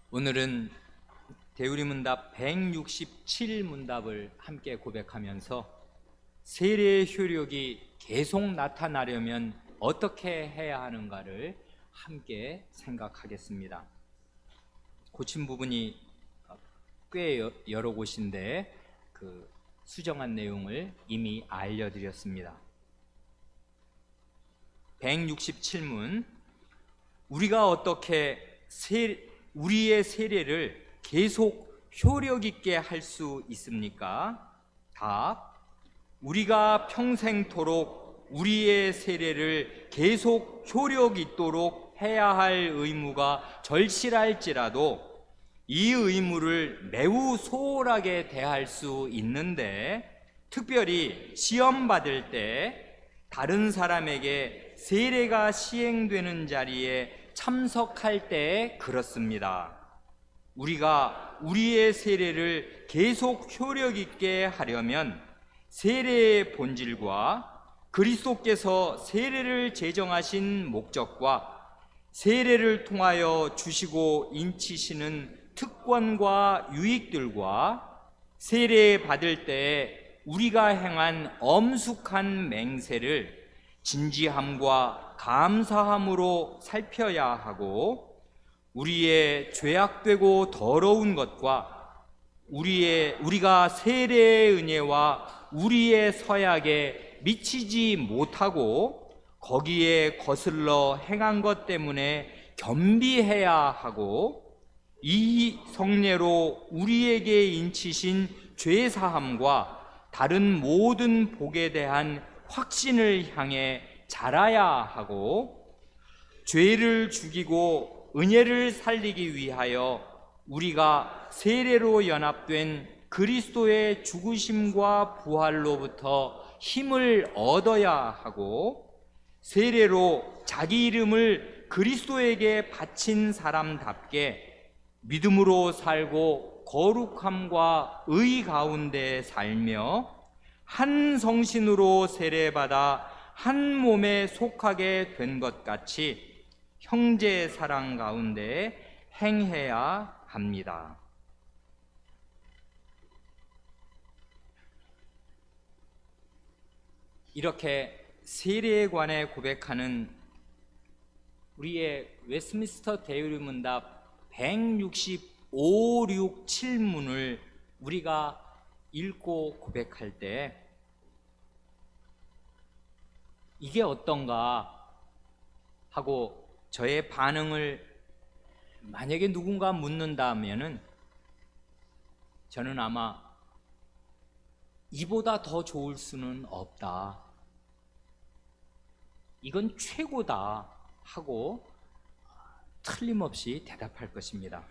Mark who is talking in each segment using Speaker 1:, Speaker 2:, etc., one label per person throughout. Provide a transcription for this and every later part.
Speaker 1: 오늘은 대우리문답 167문답을 함께 고백하면서 세례의 효력이 계속 나타나려면 어떻게 해야 하는가를 함께 생각하겠습니다. 고친 부분이 꽤 여러 곳인데 그 수정한 내용을 이미 알려드렸습니다. 167문, 우리가 어떻게 우리의 세례를 계속 효력 있게 할 수 있습니까? 답, 우리가 평생토록 우리의 세례를 계속 효력 있도록 해야 할 의무가 절실할지라도 이 의무를 매우 소홀하게 대할 수 있는데, 특별히 시험 받을 때 다른 사람에게 세례가 시행되는 자리에 참석할 때 그렇습니다. 우리가 우리의 세례를 계속 효력 있게 하려면 세례의 본질과 그리스도께서 세례를 제정하신 목적과 세례를 통하여 주시고 인치시는 특권과 유익들과 세례 받을 때 우리가 행한 엄숙한 맹세를 진지함과 감사함으로 살펴야 하고, 우리의 죄악되고 더러운 것과 우리가 세례의 은혜와 우리의 서약에 미치지 못하고 거기에 거슬러 행한 것 때문에 겸비해야 하고, 이 성례로 우리에게 인치신 죄사함과 다른 모든 복에 대한 확신을 향해 자라야 하고, 죄를 죽이고 은혜를 살리기 위하여 우리가 세례로 연합된 그리스도의 죽으심과 부활로부터 힘을 얻어야 하고, 세례로 자기 이름을 그리스도에게 바친 사람답게 믿음으로 살고 거룩함과 의 가운데 살며 한 성신으로 세례받아 한 몸에 속하게 된 것 같이 형제 사랑 가운데 행해야 합니다. 이렇게 세례에 관해 고백하는 우리의 웨스트민스터 대유리문답 165, 6, 7문을 우리가 읽고 고백할 때 이게 어떤가 하고 저의 반응을 만약에 누군가 묻는다면은 저는 아마 이보다 더 좋을 수는 없다, 이건 최고다 하고 틀림없이 대답할 것입니다.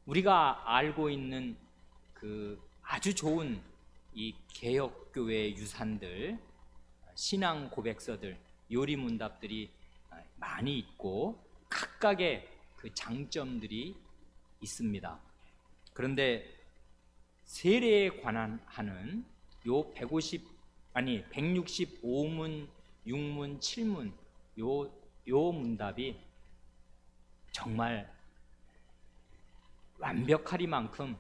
Speaker 1: 우리가 알고 있는 그 아주 좋은 이 개혁교회의 유산들, 신앙 고백서들, 요리문답들이 많이 있고 각각의 그 장점들이 있습니다. 그런데 세례에 관한 하는 요 165문, 6문, 7문 요 문답이 정말 완벽하리만큼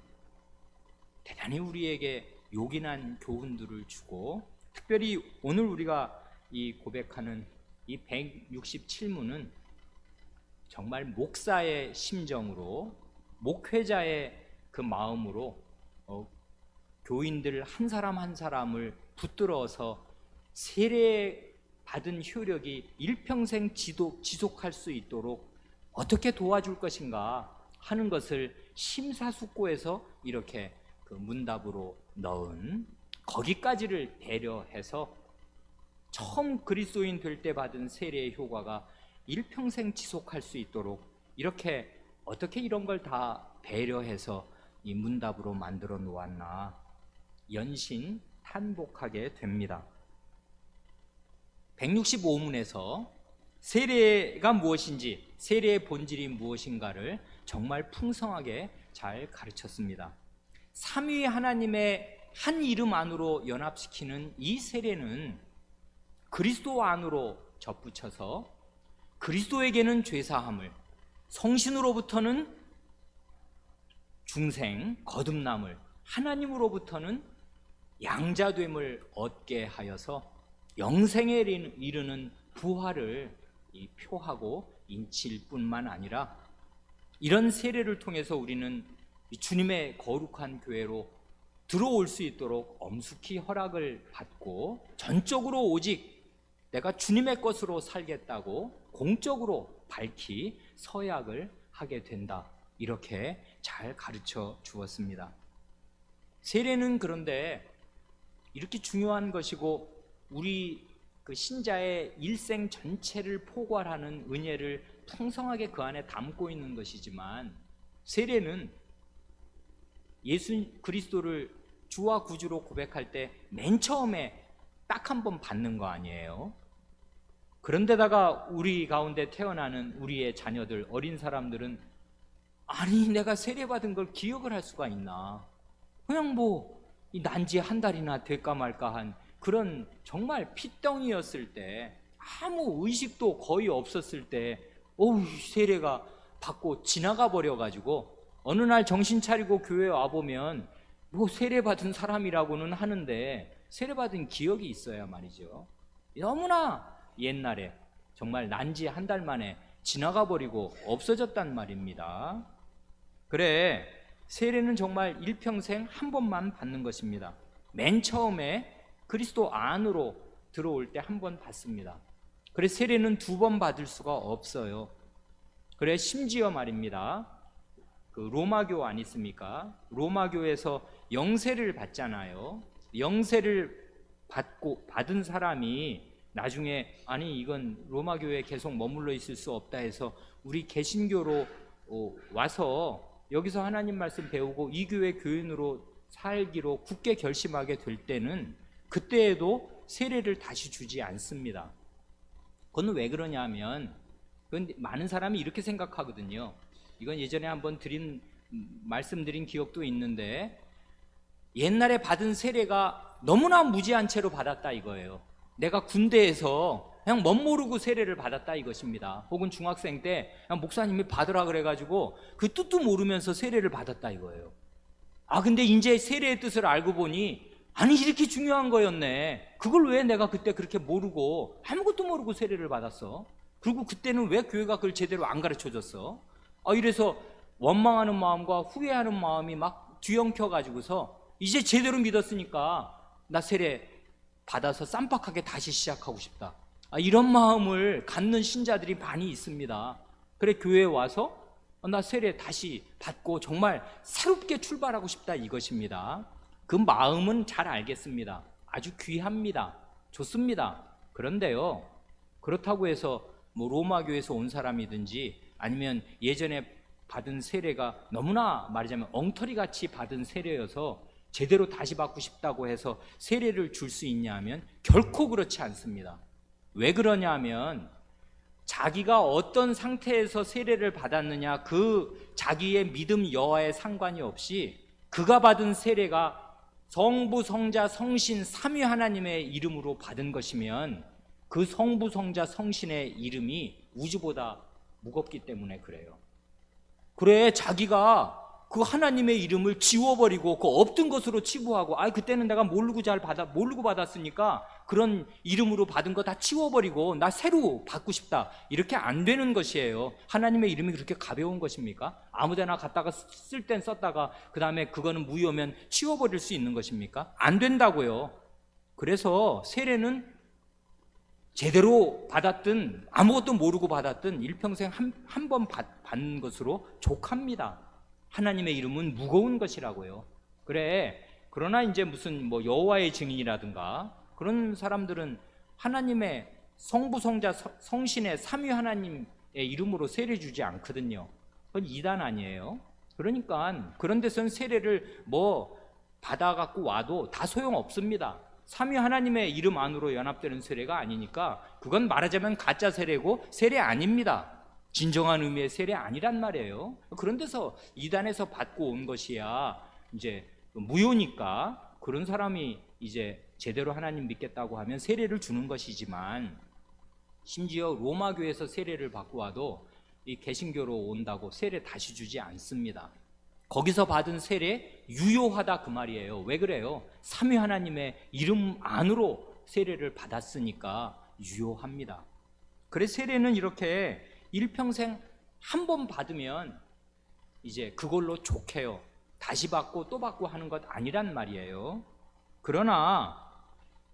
Speaker 1: 대단히 우리에게 요긴한 교훈들을 주고, 특별히 오늘 우리가 이 고백하는 이 167문은 정말 목사의 심정으로, 목회자의 그 마음으로 교인들 한 사람 한 사람을 붙들어서 세례 받은 효력이 일평생 지속할 수 있도록 어떻게 도와줄 것인가 하는 것을 심사숙고해서 이렇게 그 문답으로 넣은, 거기까지를 배려해서 처음 그리스도인 될 때 받은 세례의 효과가 일평생 지속할 수 있도록 이렇게 어떻게 이런 걸 다 배려해서 이 문답으로 만들어 놓았나 연신 탄복하게 됩니다. 165문에서 세례가 무엇인지, 세례의 본질이 무엇인가를 정말 풍성하게 잘 가르쳤습니다. 삼위 하나님의 한 이름 안으로 연합시키는 이 세례는 그리스도 안으로 접붙여서 그리스도에게는 죄사함을, 성신으로부터는 중생, 거듭남을, 하나님으로부터는 양자됨을 얻게 하여서 영생에 이르는 부활을 표하고 인칠 뿐만 아니라 이런 세례를 통해서 우리는 주님의 거룩한 교회로 들어올 수 있도록 엄숙히 허락을 받고 전적으로 오직 내가 주님의 것으로 살겠다고 공적으로 밝히 서약을 하게 된다, 이렇게 잘 가르쳐 주었습니다. 세례는 그런데 이렇게 중요한 것이고 우리 그 신자의 일생 전체를 포괄하는 은혜를 풍성하게 그 안에 담고 있는 것이지만, 세례는 예수 그리스도를 주와 구주로 고백할 때 맨 처음에 딱 한 번 받는 거 아니에요? 그런데다가 우리 가운데 태어나는 우리의 자녀들, 어린 사람들은 아니 내가 세례받은 걸 기억을 할 수가 있나, 그냥 난지 한 달이나 될까 말까 한 그런 정말 핏덩이였을 때, 아무 의식도 거의 없었을 때 세례가 받고 지나가 버려가지고 어느 날 정신 차리고 교회에 와보면 세례받은 사람이라고는 하는데 세례받은 기억이 있어야 말이죠. 너무나 옛날에 정말 난지 한 달 만에 지나가 버리고 없어졌단 말입니다. 그래, 세례는 정말 일평생 한 번만 받는 것입니다. 맨 처음에 그리스도 안으로 들어올 때 한 번 받습니다. 그래, 세례는 두 번 받을 수가 없어요. 그래, 심지어 말입니다, 그 로마교 아니습니까? 로마교에서 영세를 받잖아요. 영세를 받은 사람이 나중에 아니 이건 로마교에 계속 머물러 있을 수 없다 해서 우리 개신교로 와서 여기서 하나님 말씀 배우고 이 교회 교인으로 살기로 굳게 결심하게 될 때는 그때에도 세례를 다시 주지 않습니다. 그건 왜 그러냐 하면, 그건 많은 사람이 이렇게 생각하거든요. 이건 예전에 한번 말씀드린 기억도 있는데, 옛날에 받은 세례가 너무나 무지한 채로 받았다 이거예요. 내가 군대에서 그냥 멋모르고 세례를 받았다 이것입니다. 혹은 중학생 때 그냥 목사님이 받으라 그래가지고 그 뜻도 모르면서 세례를 받았다 이거예요. 근데 이제 세례의 뜻을 알고 보니 아니 이렇게 중요한 거였네. 그걸 왜 내가 그때 그렇게 모르고 아무것도 모르고 세례를 받았어? 그리고 그때는 왜 교회가 그걸 제대로 안 가르쳐줬어? 이래서 원망하는 마음과 후회하는 마음이 막 뒤엉켜가지고서 이제 제대로 믿었으니까 나 세례 받아서 쌈박하게 다시 시작하고 싶다, 이런 마음을 갖는 신자들이 많이 있습니다. 그래, 교회에 와서 나 세례 다시 받고 정말 새롭게 출발하고 싶다 이것입니다. 그 마음은 잘 알겠습니다. 아주 귀합니다. 좋습니다. 그런데요, 그렇다고 해서 로마교에서 온 사람이든지 아니면 예전에 받은 세례가 너무나 말하자면 엉터리같이 받은 세례여서 제대로 다시 받고 싶다고 해서 세례를 줄 수 있냐 하면 결코 그렇지 않습니다. 왜 그러냐 하면 자기가 어떤 상태에서 세례를 받았느냐, 그 자기의 믿음 여하에 상관이 없이 그가 받은 세례가 성부, 성자, 성신 삼위 하나님의 이름으로 받은 것이면 그 성부, 성자, 성신의 이름이 우주보다 무겁기 때문에 그래요. 그래, 자기가 그 하나님의 이름을 지워버리고 그 없던 것으로 치부하고 그때는 내가 모르고 받았으니까 그런 이름으로 받은 거 다 치워버리고 나 새로 받고 싶다, 이렇게 안 되는 것이에요. 하나님의 이름이 그렇게 가벼운 것입니까? 아무데나 갖다가 쓸 땐 썼다가 그 다음에 그거는 무효면 치워버릴 수 있는 것입니까? 안 된다고요. 그래서 세례는 제대로 받았든 아무것도 모르고 받았든 일평생 한 번 받는 것으로 족합니다. 하나님의 이름은 무거운 것이라고요. 그래, 그러나 이제 무슨 여호와의 증인이라든가 그런 사람들은 하나님의 성부, 성자, 성신의 삼위 하나님의 이름으로 세례 주지 않거든요. 그건 이단 아니에요. 그러니까 그런 데서는 세례를 받아갖고 와도 다 소용없습니다. 삼위 하나님의 이름 안으로 연합되는 세례가 아니니까 그건 말하자면 가짜 세례고 세례 아닙니다. 진정한 의미의 세례 아니란 말이에요. 그런 데서 이단에서 받고 온 것이야 이제 무효니까 그런 사람이 이제 제대로 하나님 믿겠다고 하면 세례를 주는 것이지만, 심지어 로마교에서 세례를 받고 와도 이 개신교로 온다고 세례 다시 주지 않습니다. 거기서 받은 세례 유효하다 그 말이에요. 왜 그래요? 삼위 하나님의 이름 안으로 세례를 받았으니까 유효합니다. 그래서 세례는 이렇게 일평생 한 번 받으면 이제 그걸로 족해요. 다시 받고 또 받고 하는 것 아니란 말이에요. 그러나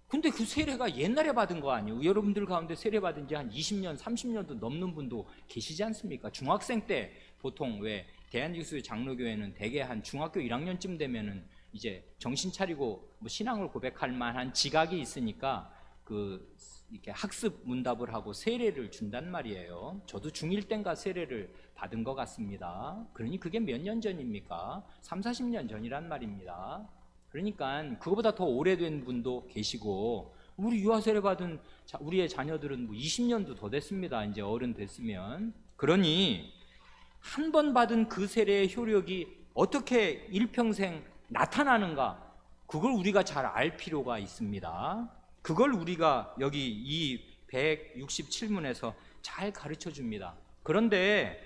Speaker 1: 근데 그 세례가 옛날에 받은 거 아니에요? 여러분들 가운데 세례 받은 지 한 20년, 30년도 넘는 분도 계시지 않습니까? 중학생 때 보통 왜 대한지수 장로교회는 대개 한 중학교 1학년쯤 되면은 이제 정신 차리고 뭐 신앙을 고백할 만한 지각이 있으니까 그 이렇게 학습 문답을 하고 세례를 준단 말이에요. 저도 중1 땐가 세례를 받은 것 같습니다. 그러니 그게 몇 년 전입니까? 3, 40년 전이란 말입니다. 그러니까 그거보다 더 오래된 분도 계시고, 우리 유아세례 받은 우리의 자녀들은 뭐 20년도 더 됐습니다. 이제 어른 됐으면. 그러니 한 번 받은 그 세례의 효력이 어떻게 일평생 나타나는가, 그걸 우리가 잘 알 필요가 있습니다. 그걸 우리가 여기 이 167문에서 잘 가르쳐 줍니다. 그런데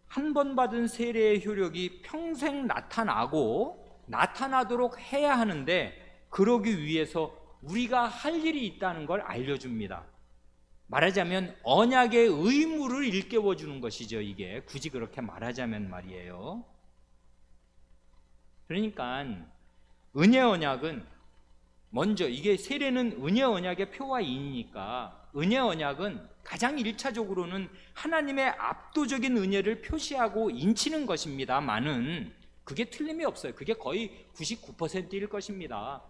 Speaker 1: 한 번 받은 세례의 효력이 평생 나타나도록 해야 하는데, 그러기 위해서 우리가 할 일이 있다는 걸 알려줍니다. 말하자면 언약의 의무를 일깨워 주는 것이죠. 이게 굳이 그렇게 말하자면 말이에요. 그러니까 은혜 언약은 먼저, 이게 세례는 은혜 언약의 표와 인이니까 은혜 언약은 가장 1차적으로는 하나님의 압도적인 은혜를 표시하고 인치는 것입니다만은 그게 틀림이 없어요. 그게 거의 99%일 것입니다.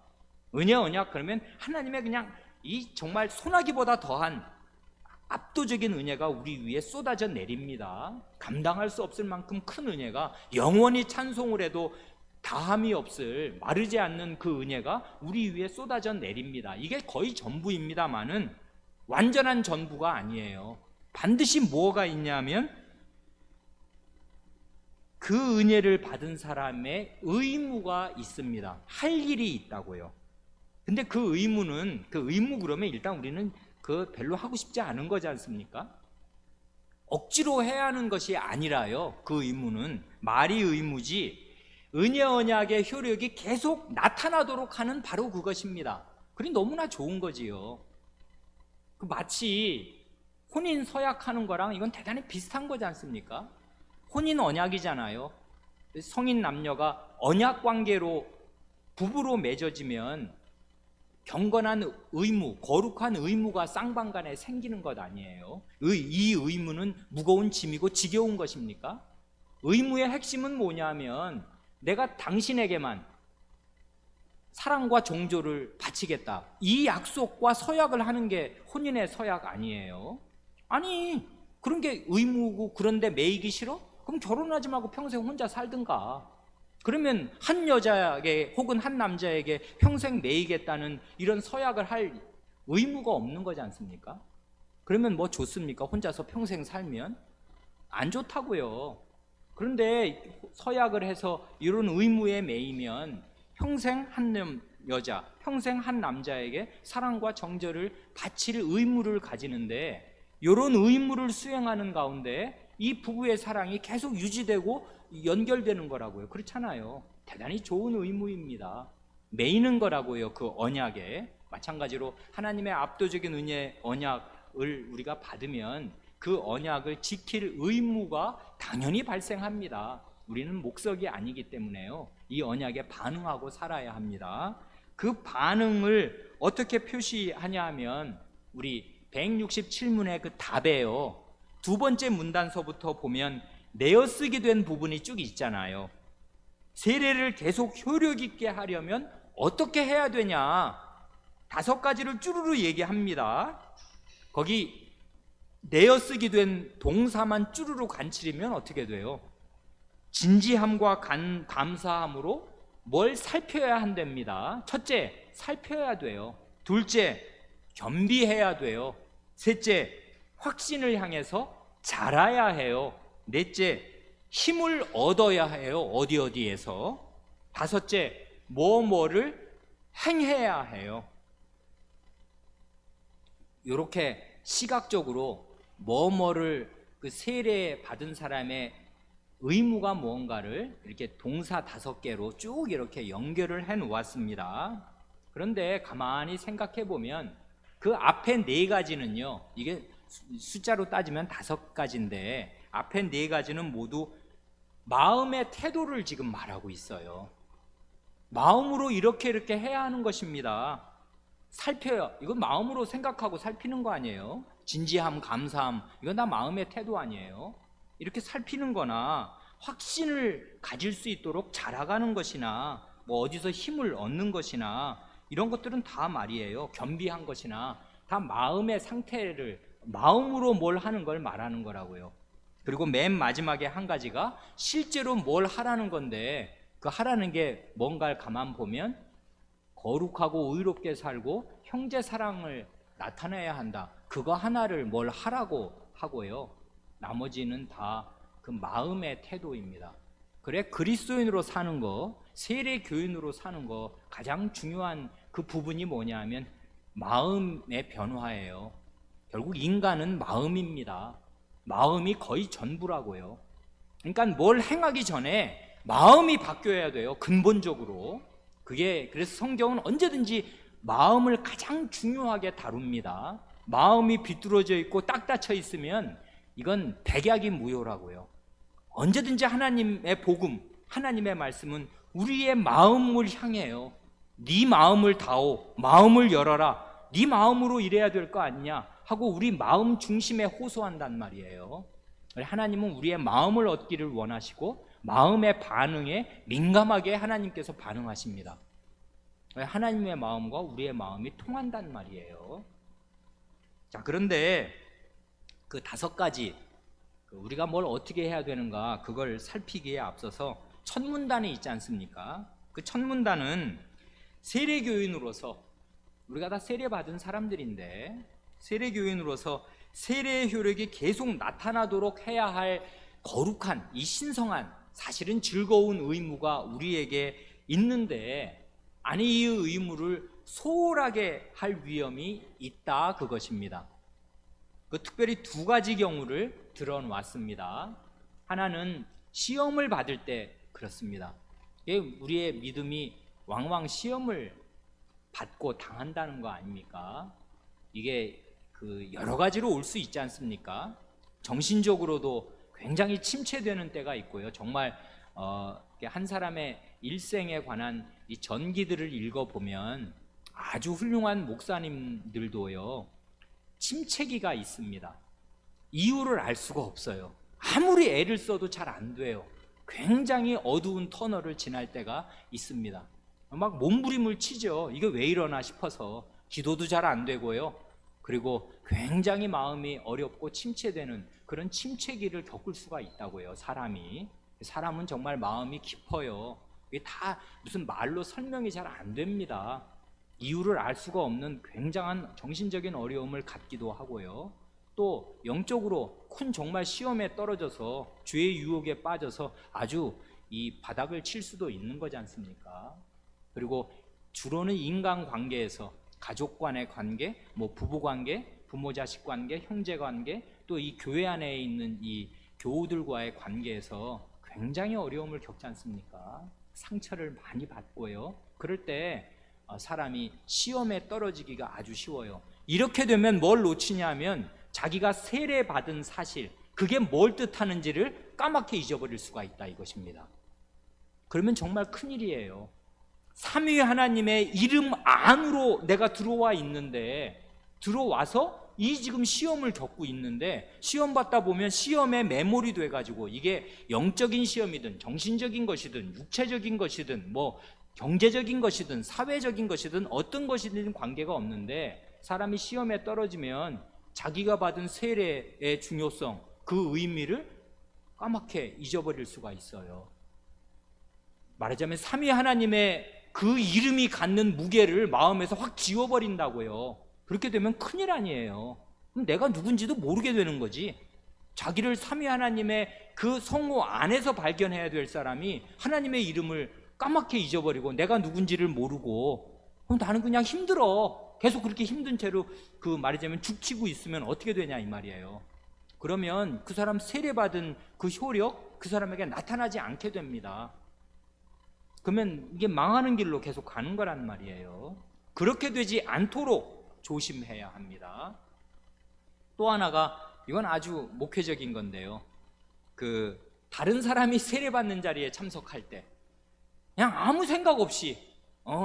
Speaker 1: 은혜 언약 그러면 하나님의 그냥 이 정말 소나기보다 더한 압도적인 은혜가 우리 위에 쏟아져 내립니다. 감당할 수 없을 만큼 큰 은혜가, 영원히 찬송을 해도 다함이 없을 마르지 않는 그 은혜가 우리 위에 쏟아져 내립니다. 이게 거의 전부입니다만은 완전한 전부가 아니에요. 반드시 뭐가 있냐면 그 은혜를 받은 사람의 의무가 있습니다. 할 일이 있다고요. 근데 그 의무 그러면 일단 우리는 그 별로 하고 싶지 않은 거지 않습니까? 억지로 해야 하는 것이 아니라요. 그 의무는 말이 의무지, 은혜 언약의 효력이 계속 나타나도록 하는 바로 그것입니다. 그리 너무나 좋은 거지요. 마치 혼인 서약하는 거랑 이건 대단히 비슷한 거지 않습니까? 혼인 언약이잖아요. 성인 남녀가 언약 관계로 부부로 맺어지면 경건한 의무, 거룩한 의무가 쌍방간에 생기는 것 아니에요. 이 의무는 무거운 짐이고 지겨운 것입니까? 의무의 핵심은 뭐냐면 내가 당신에게만 사랑과 정조를 바치겠다, 이 약속과 서약을 하는 게 혼인의 서약 아니에요. 아니, 그런 게 의무고 그런데 매이기 싫어? 그럼 결혼하지 말고 평생 혼자 살든가. 그러면 한 여자에게 혹은 한 남자에게 평생 매이겠다는 이런 서약을 할 의무가 없는 거지 않습니까? 그러면 뭐 좋습니까? 혼자서 평생 살면? 안 좋다고요. 그런데 서약을 해서 이런 의무에 매이면 평생 한 여자, 평생 한 남자에게 사랑과 정절을 바칠 의무를 가지는데, 이런 의무를 수행하는 가운데 이 부부의 사랑이 계속 유지되고 연결되는 거라고요. 그렇잖아요. 대단히 좋은 의무입니다. 매이는 거라고요. 그 언약에. 마찬가지로 하나님의 압도적인 은혜 언약을 우리가 받으면 그 언약을 지킬 의무가 당연히 발생합니다. 우리는 목석이 아니기 때문에요. 이 언약에 반응하고 살아야 합니다. 그 반응을 어떻게 표시하냐 하면 우리 167문의 그 답에요. 두 번째 문단서부터 보면 내어쓰기 된 부분이 쭉 있잖아요. 세례를 계속 효력 있게 하려면 어떻게 해야 되냐, 5가지를 쭈루루 얘기합니다. 거기 내어쓰기 된 동사만 쭈루루 간추리면 어떻게 돼요? 진지함과 감사함으로 뭘 살펴야 한답니다. 첫째, 살펴야 돼요. 둘째, 겸비해야 돼요. 셋째, 확신을 향해서 자라야 해요. 넷째, 힘을 얻어야 해요. 어디에서. 다섯째, 뭐를 행해야 해요. 이렇게 시각적으로 뭐를 그 세례 받은 사람의 의무가 무언가를 이렇게 동사 5개로 쭉 이렇게 연결을 해 놓았습니다. 그런데 가만히 생각해 보면 그 앞에 4가지는요, 이게 숫자로 따지면 5가지인데 앞에 4가지는 모두 마음의 태도를 지금 말하고 있어요. 마음으로 이렇게 해야 하는 것입니다. 살펴요. 이건 마음으로 생각하고 살피는 거 아니에요? 진지함, 감사함, 이건 다 마음의 태도 아니에요? 이렇게 살피는 거나 확신을 가질 수 있도록 자라가는 것이나 뭐 어디서 힘을 얻는 것이나 이런 것들은 다 말이에요. 겸비한 것이나 다 마음의 상태를, 마음으로 뭘 하는 걸 말하는 거라고요. 그리고 맨 마지막에 한 가지가 실제로 뭘 하라는 건데, 그 하라는 게 뭔가를 가만 보면 거룩하고 의롭게 살고 형제 사랑을 나타내야 한다. 그거 하나를 뭘 하라고 하고요. 나머지는 다 그 마음의 태도입니다. 그래, 그리스도인으로 사는 거, 세례 교인으로 사는 거 가장 중요한 그 부분이 뭐냐면 마음의 변화예요. 결국 인간은 마음입니다. 마음이 거의 전부라고요. 그러니까 뭘 행하기 전에 마음이 바뀌어야 돼요. 근본적으로. 그게 그래서 성경은 언제든지 마음을 가장 중요하게 다룹니다. 마음이 비뚤어져 있고 딱 닫혀 있으면 이건 백약이 무효라고요. 언제든지 하나님의 복음, 하나님의 말씀은 우리의 마음을 향해요. 네 마음을 다오, 마음을 열어라, 네 마음으로 일해야 될 거 아니냐 하고 우리 마음 중심에 호소한단 말이에요. 하나님은 우리의 마음을 얻기를 원하시고 마음의 반응에 민감하게 하나님께서 반응하십니다. 하나님의 마음과 우리의 마음이 통한단 말이에요. 자, 그런데 그 5가지 우리가 뭘 어떻게 해야 되는가 그걸 살피기에 앞서서 첫 문단이 있지 않습니까? 그 첫 문단은 세례교인으로서, 우리가 다 세례받은 사람들인데 세례교인으로서 세례의 효력이 계속 나타나도록 해야 할 거룩한, 이 신성한, 사실은 즐거운 의무가 우리에게 있는데, 아니 이 의무를 소홀하게 할 위험이 있다, 그것입니다. 그 특별히 2가지 경우를 들어놨습니다. 하나는 시험을 받을 때 그렇습니다. 우리의 믿음이 왕왕 시험을 받고 당한다는 거 아닙니까? 이게 그 여러 가지로 올 수 있지 않습니까? 정신적으로도 굉장히 침체되는 때가 있고요. 정말 한 사람의 일생에 관한 이 전기들을 읽어보면 아주 훌륭한 목사님들도요, 침체기가 있습니다. 이유를 알 수가 없어요. 아무리 애를 써도 잘 안 돼요. 굉장히 어두운 터널을 지날 때가 있습니다. 막 몸부림을 치죠. 이게 왜 이러나 싶어서. 기도도 잘 안 되고요. 그리고 굉장히 마음이 어렵고 침체되는 그런 침체기를 겪을 수가 있다고요. 사람은 정말 마음이 깊어요. 이게 다 무슨 말로 설명이 잘 안 됩니다. 이유를 알 수가 없는 굉장한 정신적인 어려움을 갖기도 하고요. 또 영적으로 큰 정말 시험에 떨어져서 죄의 유혹에 빠져서 아주 이 바닥을 칠 수도 있는 거지 않습니까? 그리고 주로는 인간관계에서 가족 간의 관계, 뭐 부부관계, 부모 자식 관계, 형제 관계, 또 이 교회 안에 있는 이 교우들과의 관계에서 굉장히 어려움을 겪지 않습니까? 상처를 많이 받고요. 그럴 때 사람이 시험에 떨어지기가 아주 쉬워요. 이렇게 되면 뭘 놓치냐면 자기가 세례받은 사실, 그게 뭘 뜻하는지를 까맣게 잊어버릴 수가 있다, 이것입니다. 그러면 정말 큰일이에요. 삼위 하나님의 이름 안으로 내가 들어와 있는데, 들어와서 이 지금 시험을 겪고 있는데, 시험 받다 보면 시험에 매몰이 돼가지고, 이게 영적인 시험이든 정신적인 것이든 육체적인 것이든 뭐 경제적인 것이든 사회적인 것이든 어떤 것이든 관계가 없는데, 사람이 시험에 떨어지면 자기가 받은 세례의 중요성, 그 의미를 까맣게 잊어버릴 수가 있어요. 말하자면 삼위 하나님의 그 이름이 갖는 무게를 마음에서 확 지워버린다고요. 그렇게 되면 큰일 아니에요. 그럼 내가 누군지도 모르게 되는 거지. 자기를 삼위 하나님의 그 성호 안에서 발견해야 될 사람이 하나님의 이름을 까맣게 잊어버리고 내가 누군지를 모르고, 그럼 나는 그냥 힘들어. 계속 그렇게 힘든 채로 그 말하자면 죽치고 있으면 어떻게 되냐 이 말이에요. 그러면 그 사람 세례받은 그 효력 그 사람에게 나타나지 않게 됩니다. 그러면 이게 망하는 길로 계속 가는 거란 말이에요. 그렇게 되지 않도록 조심해야 합니다. 또 하나가, 이건 아주 목회적인 건데요, 다른 사람이 세례받는 자리에 참석할 때 그냥 아무 생각 없이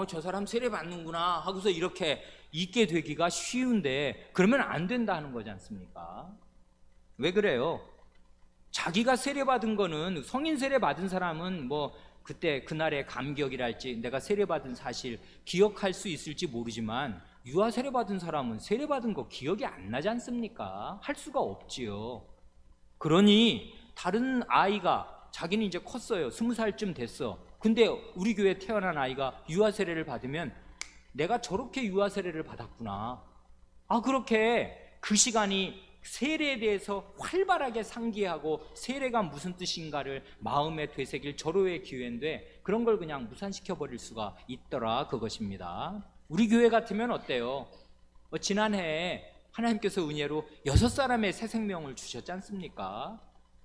Speaker 1: 저 사람 세례받는구나 하고서 이렇게 있게 되기가 쉬운데, 그러면 안 된다는 거지 않습니까? 왜 그래요? 자기가 세례받은 거는, 성인 세례받은 사람은 뭐 그때 그날의 감격이랄지 내가 세례받은 사실 기억할 수 있을지 모르지만, 유아 세례받은 사람은 세례받은 거 기억이 안 나지 않습니까? 할 수가 없지요. 그러니 다른 아이가, 자기는 이제 컸어요, 20살쯤 됐어. 근데 우리 교회에 태어난 아이가 유아 세례를 받으면 내가 저렇게 유아 세례를 받았구나, 그렇게 그 시간이 세례에 대해서 활발하게 상기하고 세례가 무슨 뜻인가를 마음에 되새길 절호의 기회인데, 그런 걸 그냥 무산시켜버릴 수가 있더라, 그것입니다. 우리 교회 같으면 어때요? 지난해에 하나님께서 은혜로 6사람의 새 생명을 주셨지 않습니까?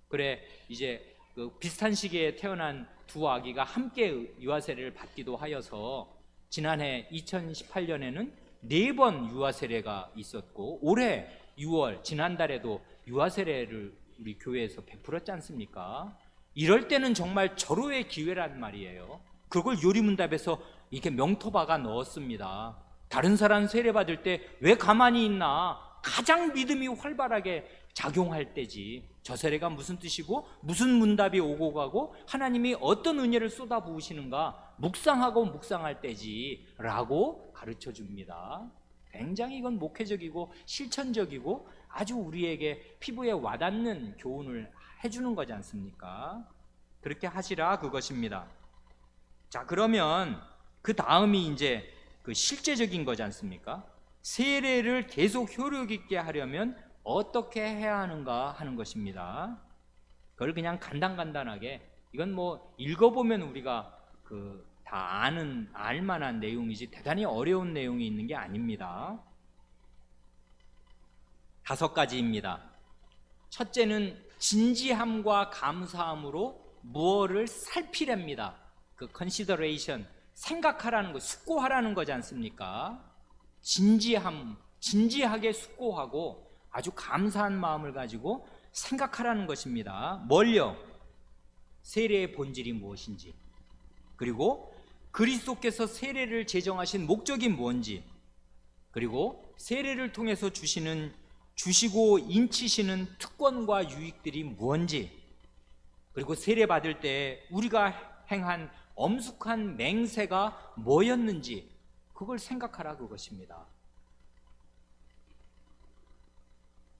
Speaker 1: 그래, 이제 비슷한 시기에 태어난 두 아기가 함께 유아 세례를 받기도 하여서 지난해 2018년에는 4번 유아 세례가 있었고, 올해 6월 지난달에도 유아 세례를 우리 교회에서 베풀었지 않습니까? 이럴 때는 정말 절호의 기회란 말이에요. 그걸 요리문답에서 이렇게 명토박아 넣었습니다. 다른 사람 세례 받을 때 왜 가만히 있나? 가장 믿음이 활발하게 작용할 때지. 저 세례가 무슨 뜻이고 무슨 문답이 오고 가고 하나님이 어떤 은혜를 쏟아부으시는가 묵상하고 묵상할 때지 라고 가르쳐 줍니다. 굉장히 이건 목회적이고 실천적이고 아주 우리에게 피부에 와닿는 교훈을 해주는 거지 않습니까? 그렇게 하시라, 그것입니다. 자, 그러면 그 다음이 이제 실제적인 거지 않습니까? 세례를 계속 효력 있게 하려면 어떻게 해야 하는가 하는 것입니다. 그걸 그냥 간단하게, 이건 뭐 읽어보면 우리가 다 알만한 내용이지 대단히 어려운 내용이 있는 게 아닙니다. 5가지입니다. 첫째는 진지함과 감사함으로 무엇을 살피랍니다. consideration, 생각하라는 거, 숙고하라는 거지 않습니까? 진지하게 숙고하고 아주 감사한 마음을 가지고 생각하라는 것입니다. 뭘요? 세례의 본질이 무엇인지, 그리고 그리스도께서 세례를 제정하신 목적이 뭔지, 그리고 세례를 통해서 주시고 인치시는 특권과 유익들이 뭔지, 그리고 세례 받을 때 우리가 행한 엄숙한 맹세가 뭐였는지, 그걸 생각하라, 그것입니다.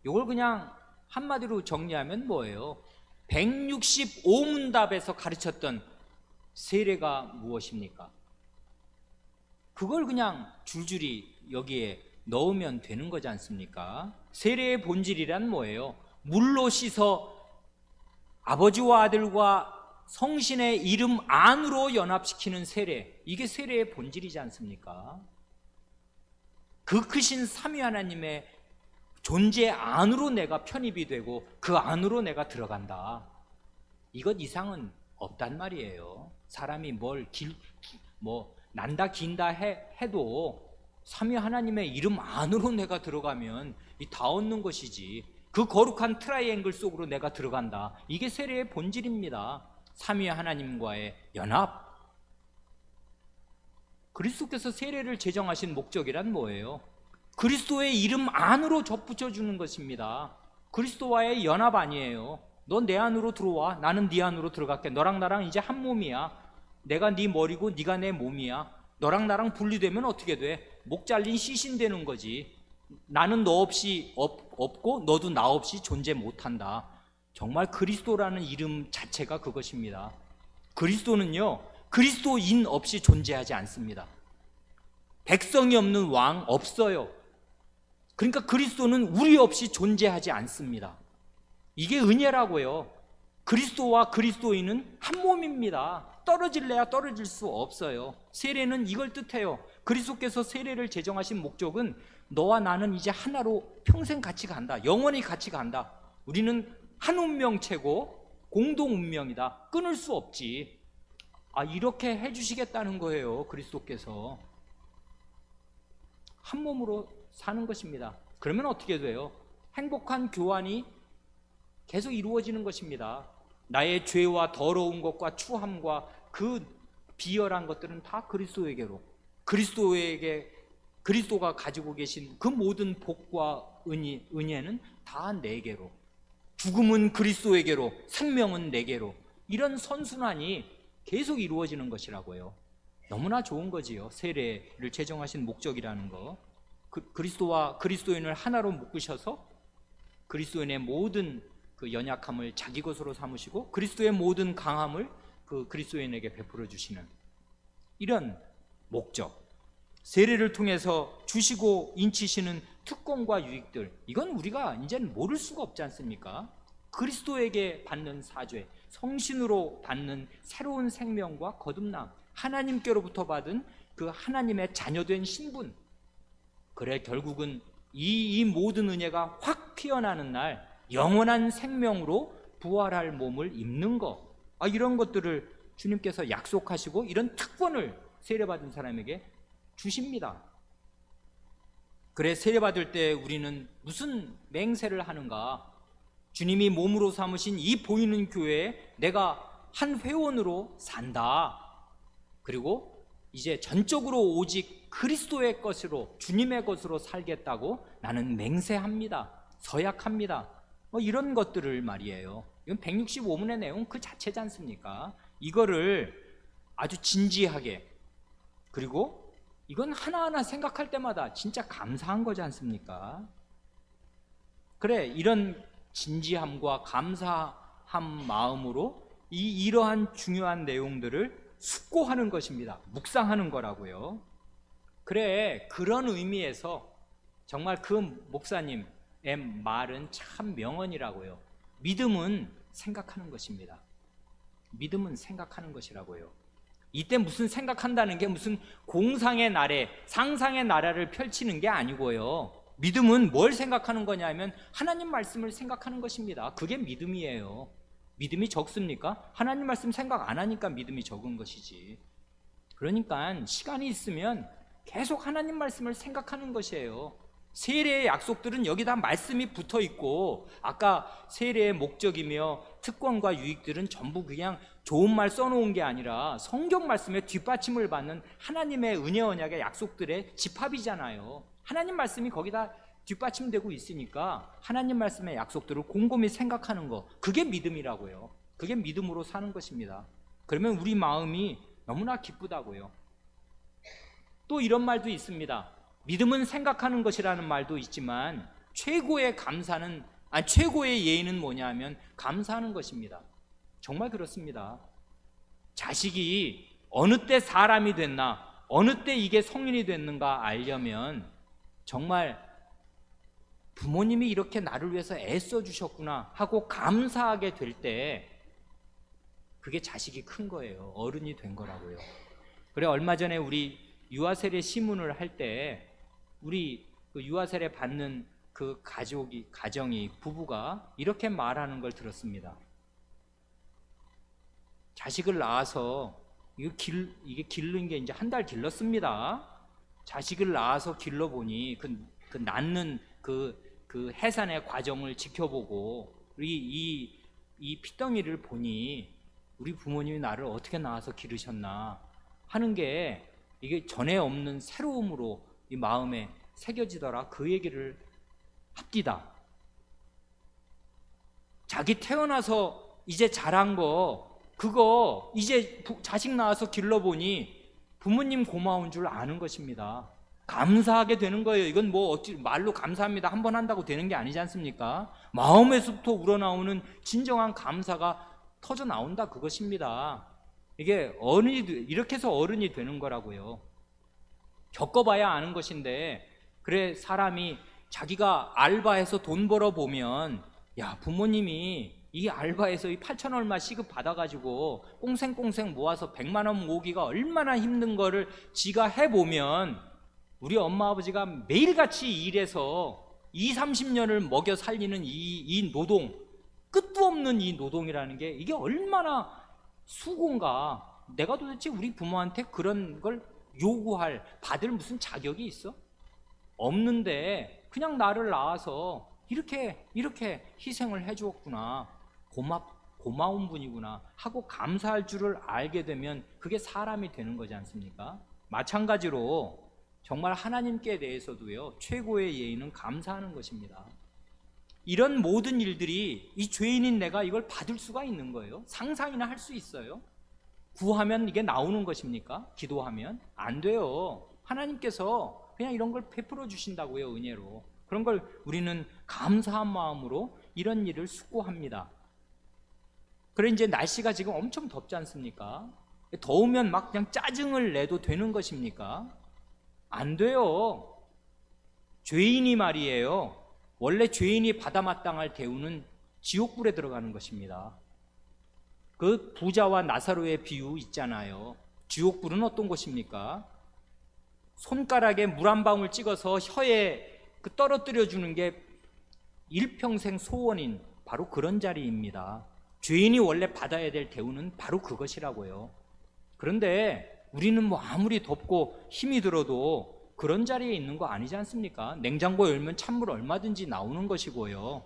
Speaker 1: 이걸 그냥 한마디로 정리하면 뭐예요? 165문답에서 가르쳤던 세례가 무엇입니까? 그걸 그냥 줄줄이 여기에 넣으면 되는 거지 않습니까? 세례의 본질이란 뭐예요? 물로 씻어 아버지와 아들과 성신의 이름 안으로 연합시키는 세례, 이게 세례의 본질이지 않습니까? 그 크신 삼위 하나님의 존재 안으로 내가 편입이 되고 그 안으로 내가 들어간다. 이것 이상은 없단 말이에요. 사람이 난다 긴다 해도 삼위 하나님의 이름 안으로 내가 들어가면 다 얻는 것이지, 그 거룩한 트라이앵글 속으로 내가 들어간다. 이게 세례의 본질입니다. 삼위 하나님과의 연합. 그리스도께서 세례를 제정하신 목적이란 뭐예요? 그리스도의 이름 안으로 접붙여주는 것입니다. 그리스도와의 연합 아니에요. 너 내 안으로 들어와, 나는 네 안으로 들어갈게. 너랑 나랑 이제 한 몸이야. 내가 네 머리고 네가 내 몸이야. 너랑 나랑 분리되면 어떻게 돼? 목 잘린 시신 되는 거지. 나는 너 없이 없고 너도 나 없이 존재 못한다. 정말 그리스도라는 이름 자체가 그것입니다. 그리스도는요, 그리스도인 없이 존재하지 않습니다. 백성이 없는 왕 없어요. 그러니까 그리스도는 우리 없이 존재하지 않습니다. 이게 은혜라고요. 그리스도와 그리스도인은 한 몸입니다. 떨어질래야 떨어질 수 없어요. 세례는 이걸 뜻해요. 그리스도께서 세례를 제정하신 목적은 너와 나는 이제 하나로 평생 같이 간다. 영원히 같이 간다. 우리는 한 운명체고 공동 운명이다. 끊을 수 없지. 이렇게 해주시겠다는 거예요. 그리스도께서 한 몸으로 사는 것입니다. 그러면 어떻게 돼요? 행복한 교환이 계속 이루어지는 것입니다. 나의 죄와 더러운 것과 추함과 그 비열한 것들은 다 그리스도에게로, 그리스도가 가지고 계신 그 모든 복과 은혜는 다 내게로, 죽음은 그리스도에게로, 생명은 내게로, 이런 선순환이 계속 이루어지는 것이라고요. 너무나 좋은 거지요. 세례를 제정하신 목적이라는 거. 그리스도와 그리스도인을 하나로 묶으셔서 그리스도인의 모든 그 연약함을 자기 것으로 삼으시고 그리스도의 모든 강함을 그 그리스도인에게 베풀어 주시는 이런 목적, 세례를 통해서 주시고 인치시는 특권과 유익들, 이건 우리가 이제는 모를 수가 없지 않습니까? 그리스도에게 받는 사죄, 성신으로 받는 새로운 생명과 거듭남, 하나님께로부터 받은 그 하나님의 자녀된 신분, 그래 결국은 이 모든 은혜가 확 피어나는 날 영원한 생명으로 부활할 몸을 입는 것, 이런 것들을 주님께서 약속하시고 이런 특권을 세례받은 사람에게 주십니다. 그래 세례받을 때 우리는 무슨 맹세를 하는가? 주님이 몸으로 삼으신 이 보이는 교회에 내가 한 회원으로 산다. 그리고 이제 전적으로 오직 그리스도의 것으로, 주님의 것으로 살겠다고 나는 맹세합니다. 서약합니다. 이런 것들을 말이에요. 이건 165문의 내용 그 자체지 않습니까? 이거를 아주 진지하게, 그리고 이건 하나하나 생각할 때마다 진짜 감사한 거지 않습니까? 그래, 이런 진지함과 감사한 마음으로 이러한 중요한 내용들을 숙고하는 것입니다. 묵상하는 거라고요. 그래, 그런 의미에서 정말 그 목사님의 말은 참 명언이라고요. 믿음은 생각하는 것입니다. 믿음은 생각하는 것이라고요. 이때 무슨 생각한다는 게 무슨 공상의 나래, 상상의 나라를 펼치는 게 아니고요. 믿음은 뭘 생각하는 거냐면 하나님 말씀을 생각하는 것입니다. 그게 믿음이에요. 믿음이 적습니까? 하나님 말씀 생각 안 하니까 믿음이 적은 것이지. 그러니까 시간이 있으면 계속 하나님 말씀을 생각하는 것이에요. 세례의 약속들은 여기다 말씀이 붙어 있고, 아까 세례의 목적이며 특권과 유익들은 전부 그냥 좋은 말 써놓은 게 아니라 성경 말씀에 뒷받침을 받는 하나님의 은혜 언약의 약속들의 집합이잖아요. 하나님 말씀이 거기다 뒷받침되고 있으니까 하나님 말씀의 약속들을 곰곰이 생각하는 거, 그게 믿음이라고요. 그게 믿음으로 사는 것입니다. 그러면 우리 마음이 너무나 기쁘다고요. 또 이런 말도 있습니다. 믿음은 생각하는 것이라는 말도 있지만 최고의 감사는, 최고의 예의는 뭐냐면 감사하는 것입니다. 정말 그렇습니다. 자식이 어느 때 사람이 됐나, 어느 때 이게 성인이 됐는가 알려면 정말 부모님이 이렇게 나를 위해서 애써 주셨구나 하고 감사하게 될 때 그게 자식이 큰 거예요. 어른이 된 거라고요. 그래, 얼마 전에 우리 유아세례 시문을 할 때 우리 그 유아세례 받는 그 가정이 부부가 이렇게 말하는 걸 들었습니다. 자식을 낳아서 이게 기른 게 이제 한 달 길렀습니다. 자식을 낳아서 길러보니 그 낳는 그 해산의 과정을 지켜보고 이 피덩이를 보니 우리 부모님이 나를 어떻게 낳아서 기르셨나 하는 게 이게 전에 없는 새로움으로 이 마음에 새겨지더라. 그 얘기를 합디다. 자기 태어나서 이제 자란 거 그거 이제 자식 낳아서 길러보니 부모님 고마운 줄 아는 것입니다. 감사하게 되는 거예요. 이건 뭐 어찌 말로 감사합니다 한번 한다고 되는 게 아니지 않습니까? 마음에서부터 우러나오는 진정한 감사가 터져 나온다, 그것입니다. 이게 이렇게 해서 어른이 되는 거라고요. 겪어봐야 아는 것인데, 그래 사람이 자기가 알바해서 돈 벌어보면 야, 부모님이 이 알바에서 이 8천 얼마 시급 받아가지고 꽁생꽁생 모아서 100만 원 모으기가 얼마나 힘든 거를 지가 해보면 우리 엄마 아버지가 매일같이 일해서 2, 30년을 먹여 살리는 이 노동, 끝도 없는 이 노동이라는 게 이게 얼마나 수고인가. 내가 도대체 우리 부모한테 그런 걸 요구할, 받을 무슨 자격이 있어? 없는데 그냥 나를 낳아서 이렇게 희생을 해주었구나, 고마운 분이구나 하고 감사할 줄을 알게 되면 그게 사람이 되는 거지 않습니까? 마찬가지로 정말 하나님께 대해서도요, 최고의 예의는 감사하는 것입니다. 이런 모든 일들이 이 죄인인 내가 이걸 받을 수가 있는 거예요? 상상이나 할 수 있어요? 구하면 이게 나오는 것입니까? 기도하면? 안 돼요. 하나님께서 그냥 이런 걸 베풀어 주신다고요, 은혜로. 그런 걸 우리는 감사한 마음으로 이런 일을 수고합니다. 그래, 이제 날씨가 지금 엄청 덥지 않습니까? 더우면 막 그냥 짜증을 내도 되는 것입니까? 안 돼요. 죄인이 말이에요, 원래 죄인이 받아 마땅할 대우는 지옥불에 들어가는 것입니다. 그 부자와 나사로의 비유 있잖아요. 지옥불은 어떤 곳입니까? 손가락에 물 한 방울 찍어서 혀에 떨어뜨려 주는 게 일평생 소원인 바로 그런 자리입니다. 죄인이 원래 받아야 될 대우는 바로 그것이라고요. 그런데 우리는 뭐 아무리 덥고 힘이 들어도 그런 자리에 있는 거 아니지 않습니까? 냉장고 열면 찬물 얼마든지 나오는 것이고요.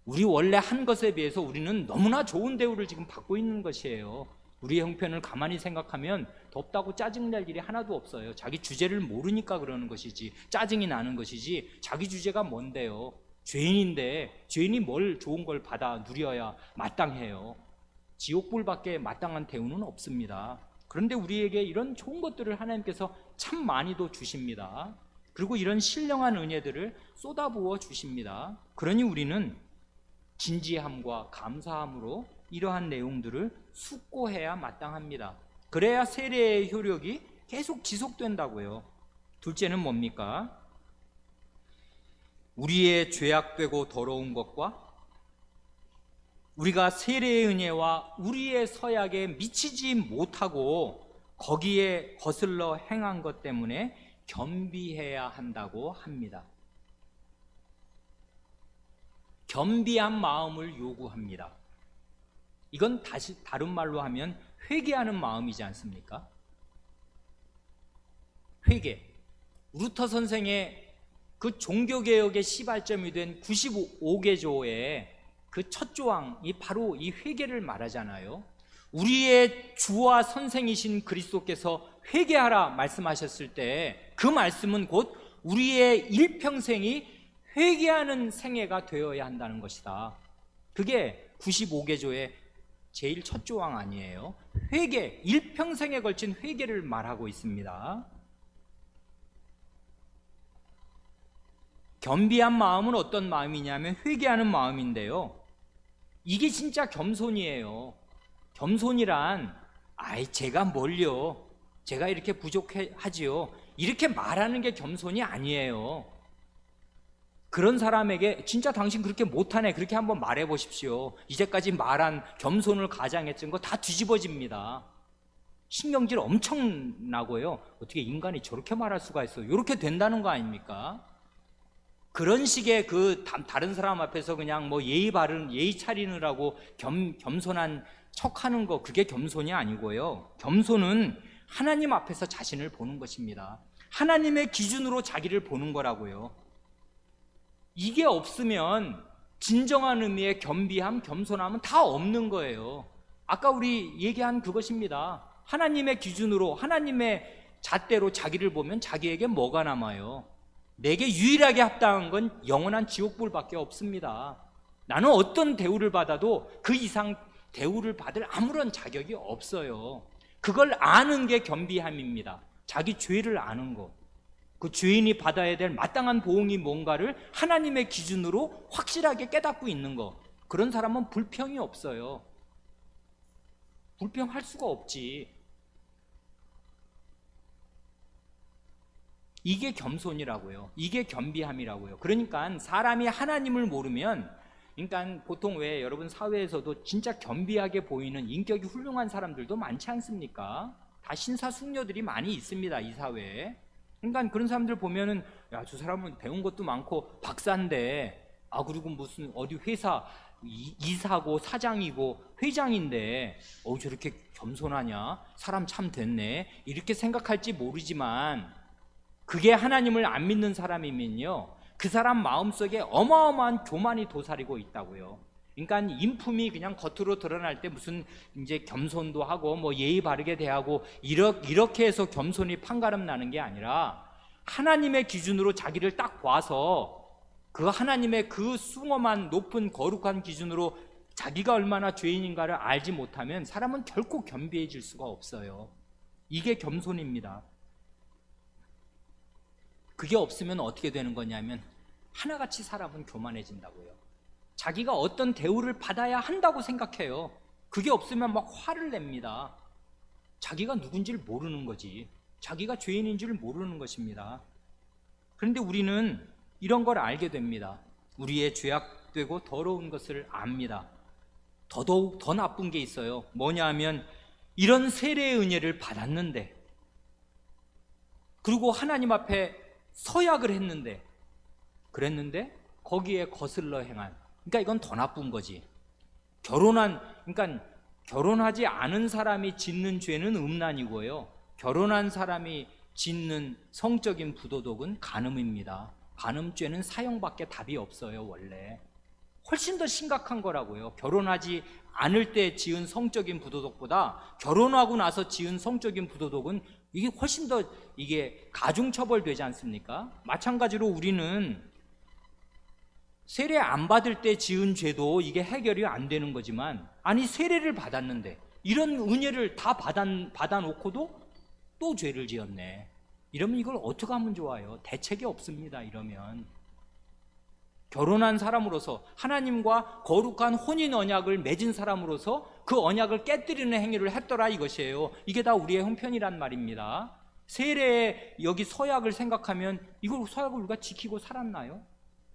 Speaker 1: 우리 원래 한 것에 비해서 우리는 너무나 좋은 대우를 지금 받고 있는 것이에요. 우리의 형편을 가만히 생각하면 덥다고 짜증날 일이 하나도 없어요. 자기 주제를 모르니까 그러는 것이지, 짜증이 나는 것이지, 자기 주제가 뭔데요? 죄인인데 죄인이 뭘 좋은 걸 받아 누려야 마땅해요? 지옥불밖에 마땅한 대우는 없습니다. 그런데 우리에게 이런 좋은 것들을 하나님께서 참 많이도 주십니다. 그리고 이런 신령한 은혜들을 쏟아부어 주십니다. 그러니 우리는 진지함과 감사함으로 이러한 내용들을 숙고해야 마땅합니다. 그래야 세례의 효력이 계속 지속된다고요. 둘째는 뭡니까? 우리의 죄악되고 더러운 것과 우리가 세례의 은혜와 우리의 서약에 미치지 못하고 거기에 거슬러 행한 것 때문에 겸비해야 한다고 합니다. 겸비한 마음을 요구합니다. 이건 다른 말로 하면 회개하는 마음이지 않습니까? 회개. 루터 선생의 그 종교개혁의 시발점이 된 95개조의 그 첫 조항이 바로 이 회개를 말하잖아요. 우리의 주와 선생이신 그리스도께서 회개하라 말씀하셨을 때 그 말씀은 곧 우리의 일평생이 회개하는 생애가 되어야 한다는 것이다. 그게 95개조의 제일 첫 조항 아니에요? 회개, 일평생에 걸친 회개를 말하고 있습니다. 겸비한 마음은 어떤 마음이냐면 회개하는 마음인데요, 이게 진짜 겸손이에요. 겸손이란 제가 뭘요, 제가 이렇게 부족하지요, 이렇게 말하는 게 겸손이 아니에요. 그런 사람에게 진짜 당신 그렇게 못하네, 그렇게 한번 말해 보십시오. 이제까지 말한 겸손을 가장했던 거 다 뒤집어집니다. 신경질 엄청 나고요. 어떻게 인간이 저렇게 말할 수가 있어, 이렇게 된다는 거 아닙니까? 그런 식의 다른 사람 앞에서 그냥 뭐 예의 차리느라고 겸손한 척하는 거, 그게 겸손이 아니고요. 겸손은 하나님 앞에서 자신을 보는 것입니다. 하나님의 기준으로 자기를 보는 거라고요. 이게 없으면 진정한 의미의 겸비함, 겸손함은 다 없는 거예요. 아까 우리 얘기한 그것입니다. 하나님의 기준으로, 하나님의 잣대로 자기를 보면 자기에게 뭐가 남아요? 내게 유일하게 합당한 건 영원한 지옥불밖에 없습니다. 나는 어떤 대우를 받아도 그 이상 대우를 받을 아무런 자격이 없어요. 그걸 아는 게 겸비함입니다. 자기 죄를 아는 것, 그 죄인이 받아야 될 마땅한 보응이 뭔가를 하나님의 기준으로 확실하게 깨닫고 있는 것, 그런 사람은 불평이 없어요. 불평할 수가 없지. 이게 겸손이라고요. 이게 겸비함이라고요. 그러니까 사람이 하나님을 모르면, 그러니까 보통 왜 여러분 사회에서도 진짜 겸비하게 보이는 인격이 훌륭한 사람들도 많지 않습니까? 다 신사숙녀들이 많이 있습니다, 이 사회에. 그러니까 그런 사람들 보면은 야, 저 사람은 배운 것도 많고 박사인데 그리고 무슨 어디 회사 이사고 사장이고 회장인데 저렇게 겸손하냐, 사람 참 됐네, 이렇게 생각할지 모르지만 그게 하나님을 안 믿는 사람이면요, 그 사람 마음속에 어마어마한 교만이 도사리고 있다고요. 그러니까 인품이 그냥 겉으로 드러날 때 무슨 이제 겸손도 하고 뭐 예의 바르게 대하고 이렇게 해서 겸손이 판가름 나는 게 아니라 하나님의 기준으로 자기를 딱 봐서 그 하나님의 그 숭엄한 높은 거룩한 기준으로 자기가 얼마나 죄인인가를 알지 못하면 사람은 결코 겸비해질 수가 없어요. 이게 겸손입니다. 그게 없으면 어떻게 되는 거냐면 하나같이 사람은 교만해진다고요. 자기가 어떤 대우를 받아야 한다고 생각해요. 그게 없으면 막 화를 냅니다. 자기가 누군지를 모르는 거지. 자기가 죄인인 줄 모르는 것입니다. 그런데 우리는 이런 걸 알게 됩니다. 우리의 죄악되고 더러운 것을 압니다. 더더욱 더 나쁜 게 있어요. 뭐냐 하면 이런 세례의 은혜를 받았는데, 그리고 하나님 앞에 서약을 했는데, 그랬는데 거기에 거슬러 행한, 그러니까 이건 더 나쁜 거지. 그러니까 결혼하지 않은 사람이 짓는 죄는 음란이고요, 결혼한 사람이 짓는 성적인 부도덕은 간음입니다. 간음죄는 사형밖에 답이 없어요. 원래 훨씬 더 심각한 거라고요. 결혼하지 않을 때 지은 성적인 부도덕보다 결혼하고 나서 지은 성적인 부도덕은 이게 훨씬 더 이게 가중처벌되지 않습니까? 마찬가지로 우리는 세례 안 받을 때 지은 죄도 이게 해결이 안 되는 거지만, 아니 세례를 받았는데 이런 은혜를 다 받아놓고도 또 죄를 지었네. 이러면 이걸 어떻게 하면 좋아요? 대책이 없습니다. 이러면 결혼한 사람으로서 하나님과 거룩한 혼인 언약을 맺은 사람으로서 그 언약을 깨뜨리는 행위를 했더라 이것이에요. 이게 다 우리의 형편이란 말입니다. 세례에 여기 서약을 생각하면 이걸 서약을 우리가 지키고 살았나요?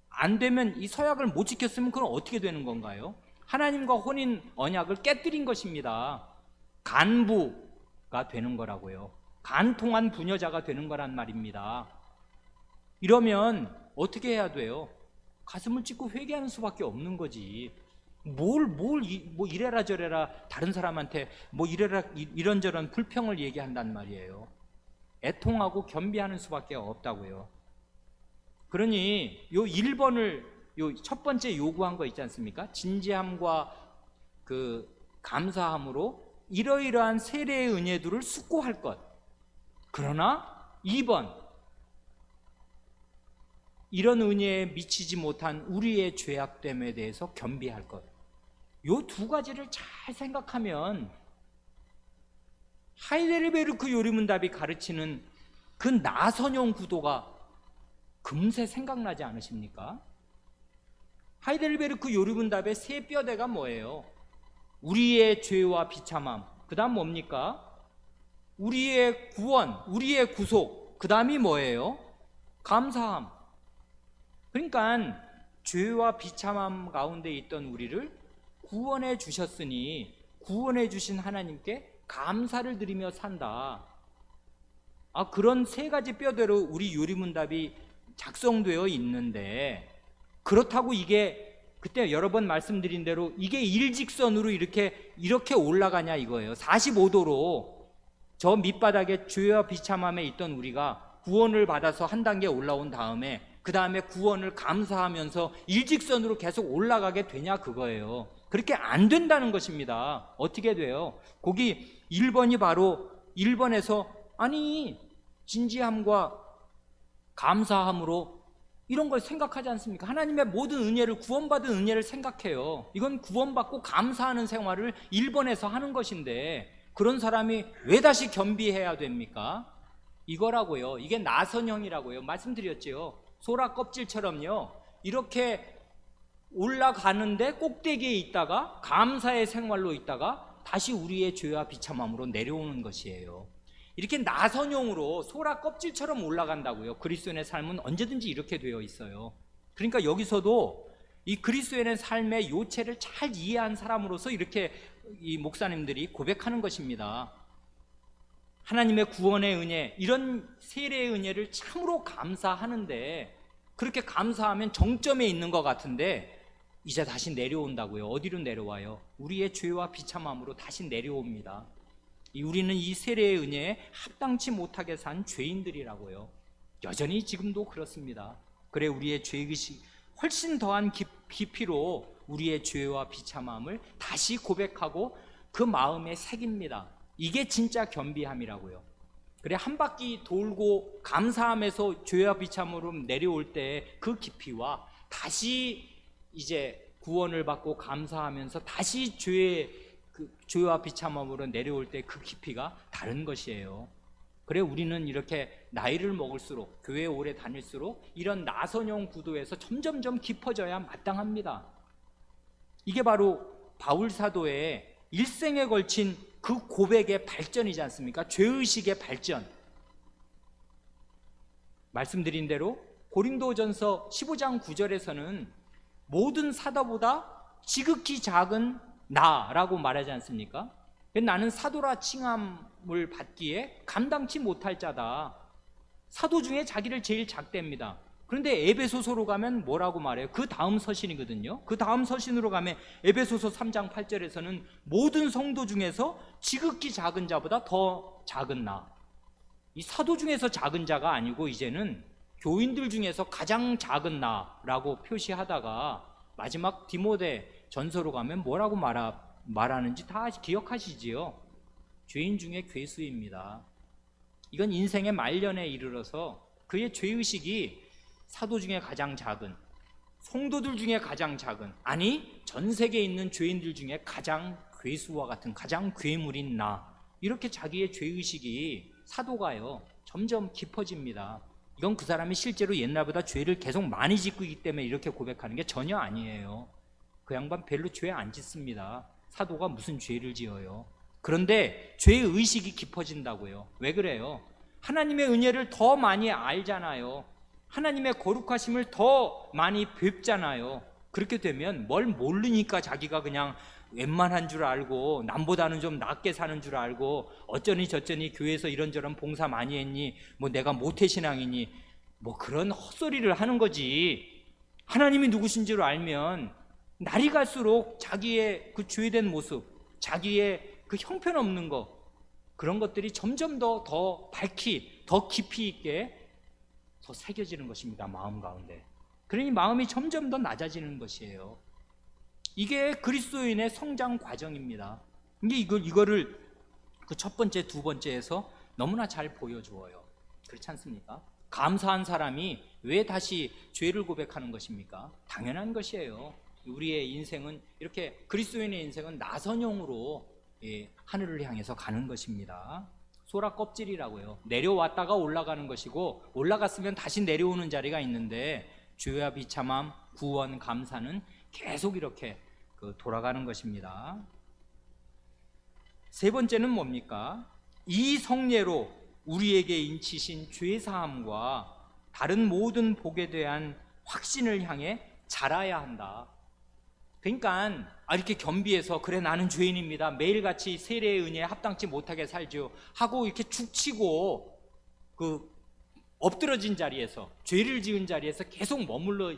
Speaker 1: 안 되면, 이 서약을 못 지켰으면 그건 어떻게 되는 건가요? 하나님과 혼인 언약을 깨뜨린 것입니다. 간부가 되는 거라고요. 간통한 부녀자가 되는 거란 말입니다. 이러면 어떻게 해야 돼요? 가슴을 찢고 회개하는 수밖에 없는 거지. 뭐 이래라 저래라 다른 사람한테 뭐 이런저런 불평을 얘기한단 말이에요. 애통하고 겸비하는 수밖에 없다고요. 그러니 요 1번을 요 첫 번째 요구한 거 있지 않습니까? 진지함과 그 감사함으로 이러이러한 세례의 은혜들을 숙고할 것. 그러나 2번, 이런 은혜에 미치지 못한 우리의 죄악됨에 대해서 겸비할 것. 요 두 가지를 잘 생각하면 하이델베르크 요리문답이 가르치는 그 나선형 구도가 금세 생각나지 않으십니까? 하이델베르크 요리문답의 세 뼈대가 뭐예요? 우리의 죄와 비참함, 그 다음 뭡니까? 우리의 구원, 우리의 구속, 그 다음이 뭐예요? 감사함. 그러니까 죄와 비참함 가운데 있던 우리를 구원해 주셨으니 구원해 주신 하나님께 감사를 드리며 산다. 그런 세 가지 뼈대로 우리 요리문답이 작성되어 있는데, 그렇다고 이게 그때 여러 번 말씀드린 대로 이게 일직선으로 이렇게 올라가냐 이거예요. 45도로 저 밑바닥에 죄와 비참함에 있던 우리가 구원을 받아서 한 단계 올라온 다음에 그 다음에 구원을 감사하면서 일직선으로 계속 올라가게 되냐 그거예요. 그렇게 안 된다는 것입니다. 어떻게 돼요? 거기 1번이 바로 1번에서 아니 진지함과 감사함으로 이런 걸 생각하지 않습니까? 하나님의 모든 은혜를, 구원받은 은혜를 생각해요. 이건 구원받고 감사하는 생활을 1번에서 하는 것인데 그런 사람이 왜 다시 겸비해야 됩니까? 이거라고요. 이게 나선형이라고요. 말씀드렸죠. 소라 껍질처럼요. 이렇게 올라가는데 꼭대기에 있다가 감사의 생활로 있다가 다시 우리의 죄와 비참함으로 내려오는 것이에요. 이렇게 나선형으로 소라 껍질처럼 올라간다고요. 그리스도인의 삶은 언제든지 이렇게 되어 있어요. 그러니까 여기서도 이 그리스도인의 삶의 요체를 잘 이해한 사람으로서 이렇게 이 목사님들이 고백하는 것입니다. 하나님의 구원의 은혜, 이런 세례의 은혜를 참으로 감사하는데, 그렇게 감사하면 정점에 있는 것 같은데 이제 다시 내려온다고요. 어디로 내려와요? 우리의 죄와 비참함으로 다시 내려옵니다. 우리는 이 세례의 은혜에 합당치 못하게 산 죄인들이라고요. 여전히 지금도 그렇습니다. 그래 우리의 죄의식 훨씬 더한 깊이로 우리의 죄와 비참함을 다시 고백하고 그 마음에 새깁니다. 이게 진짜 겸비함이라고요. 그래 한 바퀴 돌고 감사함에서 죄와 비참으로 내려올 때 그 깊이와 다시 이제 구원을 받고 감사하면서 다시 죄와 비참함으로 내려올 때 그 깊이가 다른 것이에요. 그래 우리는 이렇게 나이를 먹을수록, 교회에 오래 다닐수록 이런 나선형 구도에서 점점점 깊어져야 마땅합니다. 이게 바로 바울 사도의 일생에 걸친 그 고백의 발전이지 않습니까? 죄의식의 발전. 말씀드린 대로 고린도전서 15장 9절에서는 모든 사도보다 지극히 작은 나라고 말하지 않습니까? 나는 사도라 칭함을 받기에 감당치 못할 자다. 사도 중에 자기를 제일 작대입니다. 그런데 에베소서로 가면 뭐라고 말해요? 그 다음 서신이거든요. 그 다음 서신으로 가면 에베소서 3장 8절에서는 모든 성도 중에서 지극히 작은 자보다 더 작은 나. 이 사도 중에서 작은 자가 아니고 이제는 교인들 중에서 가장 작은 나라고 표시하다가 마지막 디모데 전서로 가면 뭐라고 말하는지 다 기억하시지요? 죄인 중에 괴수입니다. 이건 인생의 말년에 이르러서 그의 죄의식이 사도 중에 가장 작은, 성도들 중에 가장 작은, 아니 전 세계에 있는 죄인들 중에 가장 괴수와 같은, 가장 괴물인 나, 이렇게 자기의 죄의식이 사도가요 점점 깊어집니다. 이건 그 사람이 실제로 옛날보다 죄를 계속 많이 짓고 있기 때문에 이렇게 고백하는 게 전혀 아니에요. 그 양반 별로 죄 안 짓습니다. 사도가 무슨 죄를 지어요? 그런데 죄의식이 깊어진다고요. 왜 그래요? 하나님의 은혜를 더 많이 알잖아요. 하나님의 거룩하심을 더 많이 뵙잖아요. 그렇게 되면 뭘 모르니까 자기가 그냥 웬만한 줄 알고 남보다는 좀 낫게 사는 줄 알고 어쩌니 저쩌니 교회에서 이런저런 봉사 많이 했니, 뭐 내가 모태신앙이니, 뭐 그런 헛소리를 하는 거지. 하나님이 누구신 줄 알면 날이 갈수록 자기의 그 죄된 모습, 자기의 그 형편없는 거, 그런 것들이 점점 더 밝히, 더 깊이 있게 더 새겨지는 것입니다. 마음 가운데. 그러니 마음이 점점 더 낮아지는 것이에요. 이게 그리스도인의 성장 과정입니다. 근데 이거를 그 첫 번째, 두 번째에서 너무나 잘 보여주어요. 그렇지 않습니까? 감사한 사람이 왜 다시 죄를 고백하는 것입니까? 당연한 것이에요. 우리의 인생은 이렇게, 그리스도인의 인생은 나선형으로 하늘을 향해서 가는 것입니다. 소라 껍질이라고요. 내려왔다가 올라가는 것이고, 올라갔으면 다시 내려오는 자리가 있는데, 죄와 비참함, 구원, 감사는 계속 이렇게 돌아가는 것입니다. 세 번째는 뭡니까? 이 성례로 우리에게 인치신 죄사함과 다른 모든 복에 대한 확신을 향해 자라야 한다. 그러니까 이렇게 겸비해서 그래 나는 죄인입니다, 매일같이 세례의 은혜에 합당치 못하게 살죠 하고 이렇게 죽치고 그 엎드러진 자리에서, 죄를 지은 자리에서 계속 머물러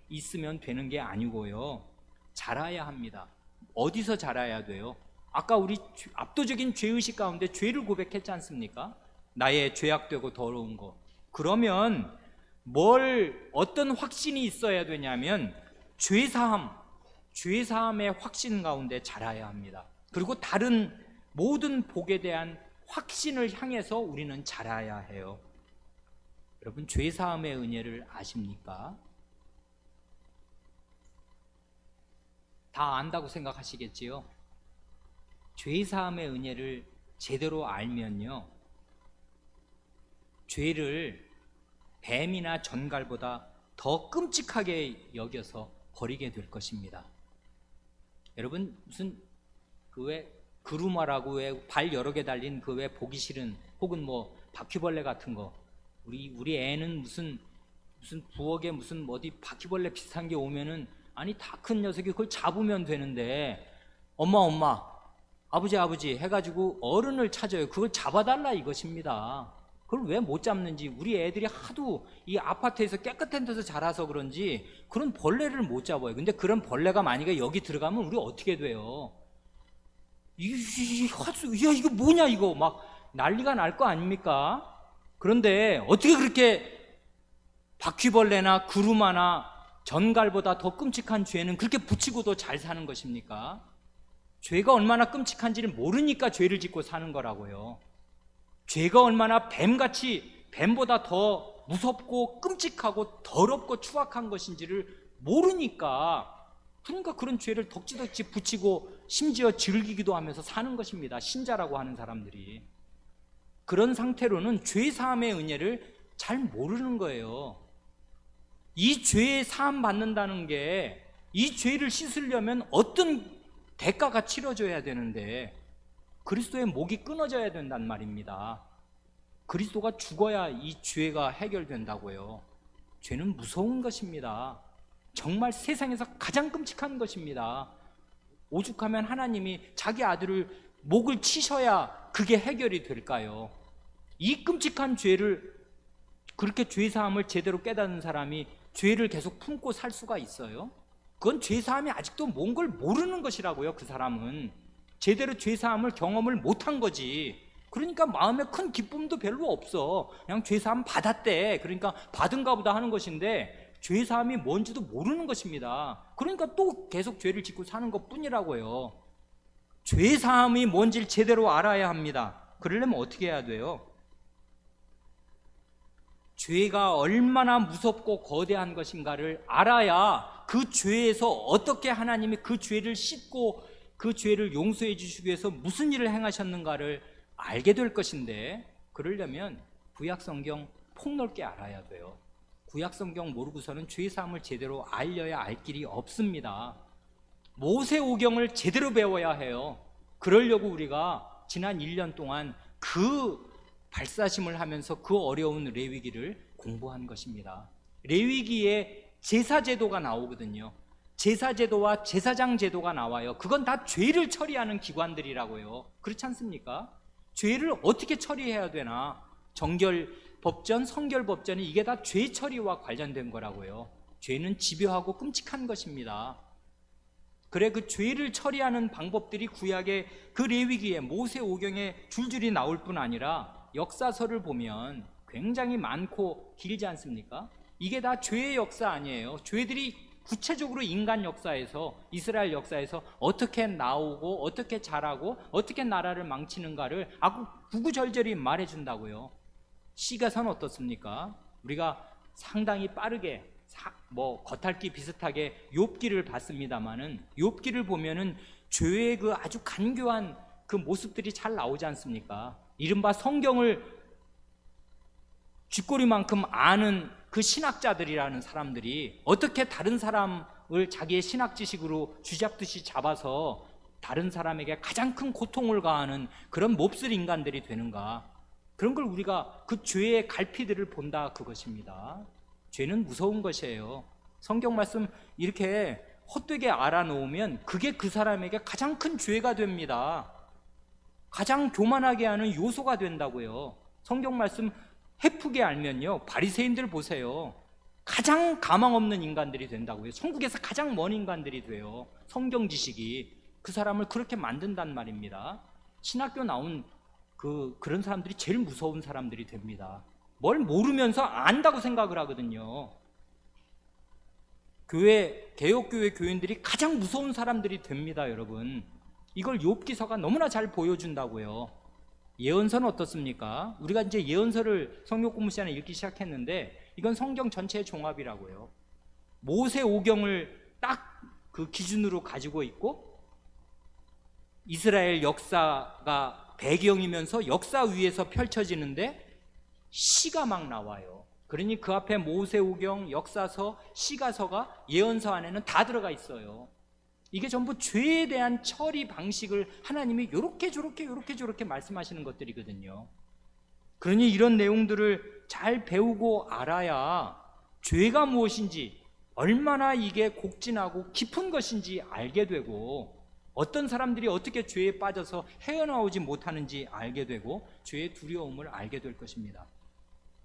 Speaker 1: 있으면 되는 게 아니고요, 자라야 합니다. 어디서 자라야 돼요? 아까 우리 압도적인 죄의식 가운데 죄를 고백했지 않습니까? 나의 죄악되고 더러운 거. 그러면 어떤 확신이 있어야 되냐면 죄사함의 확신 가운데 자라야 합니다. 그리고 다른 모든 복에 대한 확신을 향해서 우리는 자라야 해요. 여러분, 죄사함의 은혜를 아십니까? 다 안다고 생각하시겠지요? 죄사함의 은혜를 제대로 알면요, 죄를 뱀이나 전갈보다 더 끔찍하게 여겨서 버리게 될 것입니다. 여러분, 무슨 그루마라고 발 여러 개 달린 보기 싫은, 혹은 뭐 바퀴벌레 같은 거, 우리 애는 무슨 부엌에 무슨 어디 바퀴벌레 비슷한 게 오면은, 아니 다 큰 녀석이 그걸 잡으면 되는데, 엄마 아버지 해가지고 어른을 찾아요. 그걸 잡아달라 이것입니다. 그걸 왜 못 잡는지, 우리 애들이 하도 이 아파트에서 깨끗한 데서 자라서 그런지 그런 벌레를 못 잡아요. 근데 그런 벌레가 만약에 여기 들어가면 우리 어떻게 돼요? 야, 이거 뭐냐 이거 막 난리가 날 거 아닙니까? 그런데 어떻게 그렇게 바퀴벌레나 구루마나 전갈보다 더 끔찍한 죄는 그렇게 붙이고도 잘 사는 것입니까? 죄가 얼마나 끔찍한지를 모르니까 죄를 짓고 사는 거라고요. 죄가 얼마나 뱀보다 더 무섭고 끔찍하고 더럽고 추악한 것인지를 모르니까, 그러니까 그런 죄를 덕지덕지 붙이고 심지어 즐기기도 하면서 사는 것입니다. 신자라고 하는 사람들이. 그런 상태로는 죄 사함의 은혜를 잘 모르는 거예요. 이 죄에 사함 받는다는 게, 이 죄를 씻으려면 어떤 대가가 치러져야 되는데 그리스도의 목이 끊어져야 된단 말입니다. 그리스도가 죽어야 이 죄가 해결된다고요. 죄는 무서운 것입니다. 정말 세상에서 가장 끔찍한 것입니다. 오죽하면 하나님이 자기 아들을 목을 치셔야 그게 해결이 될까요? 이 끔찍한 죄를, 그렇게 죄사함을 제대로 깨닫는 사람이 죄를 계속 품고 살 수가 있어요? 그건 죄사함이 아직도 뭔 걸 모르는 것이라고요. 그 사람은 제대로 죄사함을 경험을 못한 거지. 그러니까 마음에 큰 기쁨도 별로 없어. 그냥 죄사함 받았대, 그러니까 받은가 보다 하는 것인데 죄사함이 뭔지도 모르는 것입니다. 그러니까 또 계속 죄를 짓고 사는 것 뿐이라고요. 죄사함이 뭔지를 제대로 알아야 합니다. 그러려면 어떻게 해야 돼요? 죄가 얼마나 무섭고 거대한 것인가를 알아야 그 죄에서 어떻게 하나님이 그 죄를 씻고 그 죄를 용서해 주시기 위해서 무슨 일을 행하셨는가를 알게 될 것인데, 그러려면 구약성경 폭넓게 알아야 돼요. 구약성경 모르고서는 죄사함을 제대로 알려야 알 길이 없습니다. 모세오경을 제대로 배워야 해요. 그러려고 우리가 지난 1년 동안 그 발사심을 하면서 그 어려운 레위기를 공부한 것입니다. 레위기에 제사제도가 나오거든요. 제사제도와 제사장 제도가 나와요. 그건 다 죄를 처리하는 기관들이라고요. 그렇지 않습니까? 죄를 어떻게 처리해야 되나, 정결법전, 성결법전이 이게 다 죄 처리와 관련된 거라고요. 죄는 집요하고 끔찍한 것입니다. 그래, 그 죄를 처리하는 방법들이 구약의 그 레위기에 모세오경에 줄줄이 나올 뿐 아니라 역사서를 보면 굉장히 많고 길지 않습니까? 이게 다 죄의 역사 아니에요. 죄들이 구체적으로 인간 역사에서, 이스라엘 역사에서 어떻게 나오고 어떻게 자라고 어떻게 나라를 망치는가를 아주 구구절절히 말해준다고요. 시가선 어떻습니까? 우리가 상당히 빠르게 겉핥기 비슷하게 욥기를 봤습니다마는, 욥기를 보면은 죄의 그 아주 간교한 그 모습들이 잘 나오지 않습니까? 이른바 성경을 쥐꼬리만큼 아는 그 신학자들이라는 사람들이 어떻게 다른 사람을 자기의 신학 지식으로 쥐잡듯이 잡아서 다른 사람에게 가장 큰 고통을 가하는 그런 몹쓸 인간들이 되는가, 그런 걸 우리가 그 죄의 갈피들을 본다, 그것입니다. 죄는 무서운 것이에요. 성경 말씀 이렇게 헛되게 알아놓으면 그게 그 사람에게 가장 큰 죄가 됩니다. 가장 교만하게 하는 요소가 된다고요. 성경 말씀 헤프게 알면요, 바리새인들 보세요. 가장 가망 없는 인간들이 된다고요. 천국에서 가장 먼 인간들이 돼요. 성경 지식이 그 사람을 그렇게 만든단 말입니다. 신학교 나온 그런 사람들이 제일 무서운 사람들이 됩니다. 뭘 모르면서 안다고 생각을 하거든요. 개혁교회 교인들이 가장 무서운 사람들이 됩니다, 여러분. 이걸 욥기서가 너무나 잘 보여준다고요. 예언서는 어떻습니까? 우리가 이제 예언서를 성경 공부 시간에 읽기 시작했는데 이건 성경 전체의 종합이라고요. 모세오경을 딱 그 기준으로 가지고 있고, 이스라엘 역사가 배경이면서 역사 위에서 펼쳐지는데 시가 막 나와요. 그러니 그 앞에 모세오경, 역사서, 시가서가 예언서 안에는 다 들어가 있어요. 이게 전부 죄에 대한 처리 방식을 하나님이 요렇게 저렇게 말씀하시는 것들이거든요. 그러니 이런 내용들을 잘 배우고 알아야 죄가 무엇인지, 얼마나 이게 곡진하고 깊은 것인지 알게 되고, 어떤 사람들이 어떻게 죄에 빠져서 헤어나오지 못하는지 알게 되고 죄의 두려움을 알게 될 것입니다.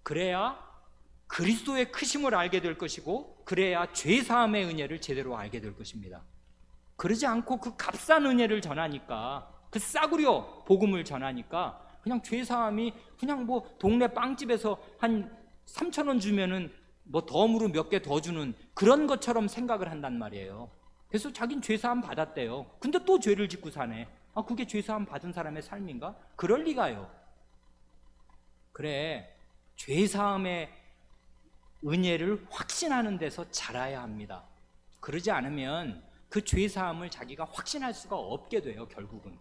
Speaker 1: 그래야 그리스도의 크심을 알게 될 것이고, 그래야 죄사함의 은혜를 제대로 알게 될 것입니다. 그러지 않고 그 값싼 은혜를 전하니까, 그 싸구려 복음을 전하니까 그냥 죄사함이 그냥 뭐 동네 빵집에서 한 3,000원 주면은 뭐 덤으로 몇 개 더 주는 그런 것처럼 생각을 한단 말이에요. 그래서 자긴 죄사함 받았대요. 근데 또 죄를 짓고 사네. 그게 죄사함 받은 사람의 삶인가? 그럴 리가요. 그래, 죄사함의 은혜를 확신하는 데서 자라야 합니다. 그러지 않으면 그 죄사함을 자기가 확신할 수가 없게 돼요. 결국은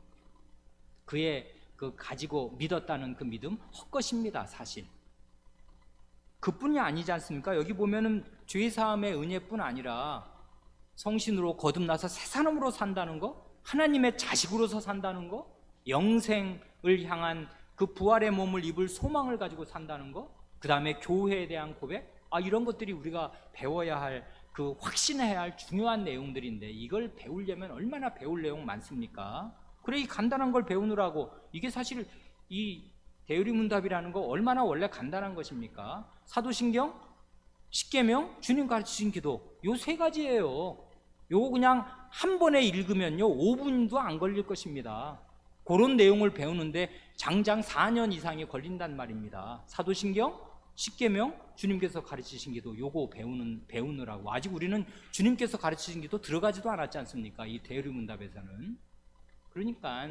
Speaker 1: 그의 그 가지고 믿었다는 그 믿음 헛것입니다. 사실 그뿐이 아니지 않습니까? 여기 보면은 죄사함의 은혜뿐 아니라 성신으로 거듭나서 새 사람으로 산다는 거, 하나님의 자식으로서 산다는 거, 영생을 향한 그 부활의 몸을 입을 소망을 가지고 산다는 거, 그 다음에 교회에 대한 고백, 이런 것들이 우리가 배워야 할, 그 확신해야 할 중요한 내용들인데, 이걸 배우려면 얼마나 배울 내용 많습니까? 그래, 이 간단한 걸 배우느라고, 이게 사실 이 대의문답이라는 거 얼마나 원래 간단한 것입니까? 사도신경, 십계명, 주님 가르치신 기도, 요 세 가지예요. 요거 그냥 한 번에 읽으면요 5분도 안 걸릴 것입니다. 그런 내용을 배우는데 장장 4년 이상이 걸린단 말입니다. 사도신경, 십계명, 주님께서 가르치신 기도, 요거 배우느라고. 아직 우리는 주님께서 가르치신 기도 들어가지도 않았지 않습니까? 이 대의문답에서는. 그러니까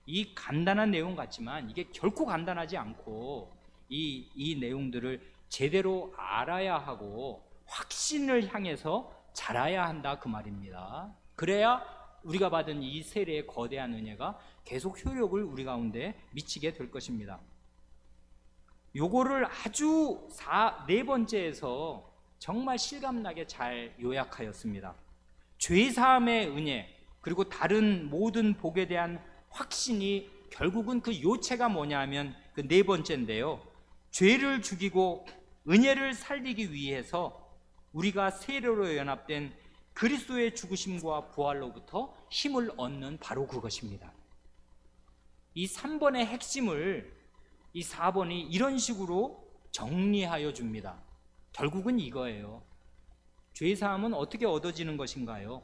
Speaker 1: 이 간단한 내용 같지만 이게 결코 간단하지 않고, 이 내용들을 제대로 알아야 하고 확신을 향해서 자라야 한다, 그 말입니다. 그래야 우리가 받은 이 세례의 거대한 은혜가 계속 효력을 우리 가운데 미치게 될 것입니다. 요거를 아주 네 번째에서 정말 실감나게 잘 요약하였습니다. 죄사함의 은혜, 그리고 다른 모든 복에 대한 확신이 결국은 그 요체가 뭐냐면 그 네 번째인데요, 죄를 죽이고 은혜를 살리기 위해서 우리가 세례로 연합된 그리스도의 죽으심과 부활로부터 힘을 얻는 바로 그것입니다. 이 3번의 핵심을 이 4번이 이런 식으로 정리하여 줍니다. 결국은 이거예요. 죄사함은 어떻게 얻어지는 것인가요?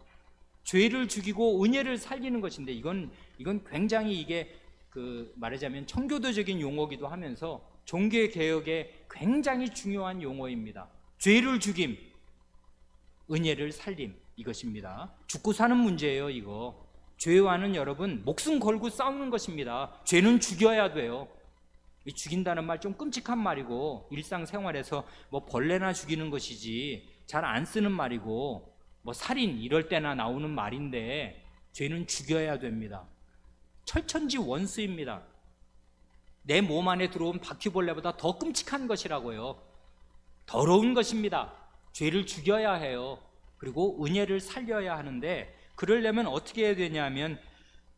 Speaker 1: 죄를 죽이고 은혜를 살리는 것인데, 이건 굉장히 이게 말하자면 청교도적인 용어기도 하면서 종교개혁에 굉장히 중요한 용어입니다. 죄를 죽임, 은혜를 살림, 이것입니다. 죽고 사는 문제예요. 이거 죄와는 여러분 목숨 걸고 싸우는 것입니다. 죄는 죽여야 돼요. 이 죽인다는 말 좀 끔찍한 말이고, 일상생활에서 뭐 벌레나 죽이는 것이지 잘 안 쓰는 말이고, 뭐 살인 이럴 때나 나오는 말인데, 죄는 죽여야 됩니다. 철천지 원수입니다. 내 몸 안에 들어온 바퀴벌레보다 더 끔찍한 것이라고요. 더러운 것입니다. 죄를 죽여야 해요. 그리고 은혜를 살려야 하는데, 그러려면 어떻게 해야 되냐면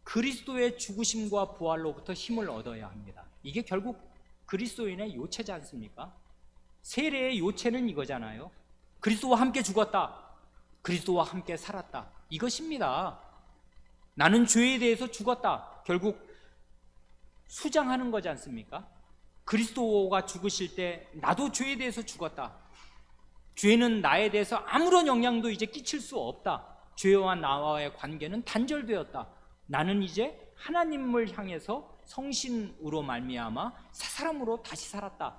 Speaker 1: 그리스도의 죽으심과 부활로부터 힘을 얻어야 합니다. 이게 결국 그리스도인의 요체지 않습니까? 세례의 요체는 이거잖아요. 그리스도와 함께 죽었다, 그리스도와 함께 살았다, 이것입니다. 나는 죄에 대해서 죽었다, 결국 수장하는 거지 않습니까? 그리스도가 죽으실 때 나도 죄에 대해서 죽었다. 죄는 나에 대해서 아무런 영향도 이제 끼칠 수 없다. 죄와 나와의 관계는 단절되었다. 나는 이제 하나님을 향해서 성신으로 말미암아 새 사람으로 다시 살았다.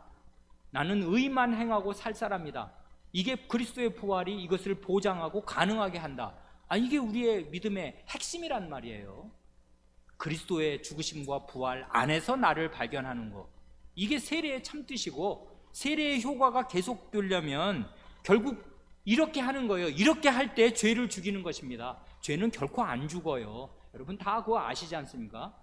Speaker 1: 나는 의만 행하고 살 사람이다. 이게 그리스도의 부활이 이것을 보장하고 가능하게 한다. 이게 우리의 믿음의 핵심이란 말이에요. 그리스도의 죽으심과 부활 안에서 나를 발견하는 것, 이게 세례의 참뜻이고, 세례의 효과가 계속되려면 결국 이렇게 하는 거예요. 이렇게 할 때 죄를 죽이는 것입니다. 죄는 결코 안 죽어요. 여러분 다 그거 아시지 않습니까?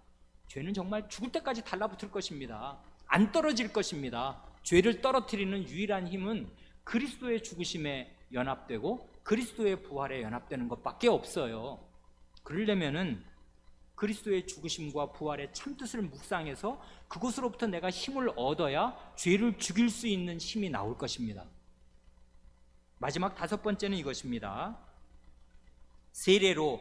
Speaker 1: 죄는 정말 죽을 때까지 달라붙을 것입니다. 안 떨어질 것입니다. 죄를 떨어뜨리는 유일한 힘은 그리스도의 죽으심에 연합되고 그리스도의 부활에 연합되는 것밖에 없어요. 그러려면은 그리스도의 죽으심과 부활의 참뜻을 묵상해서 그것으로부터 내가 힘을 얻어야 죄를 죽일 수 있는 힘이 나올 것입니다. 마지막 5번째는 이것입니다. 세례로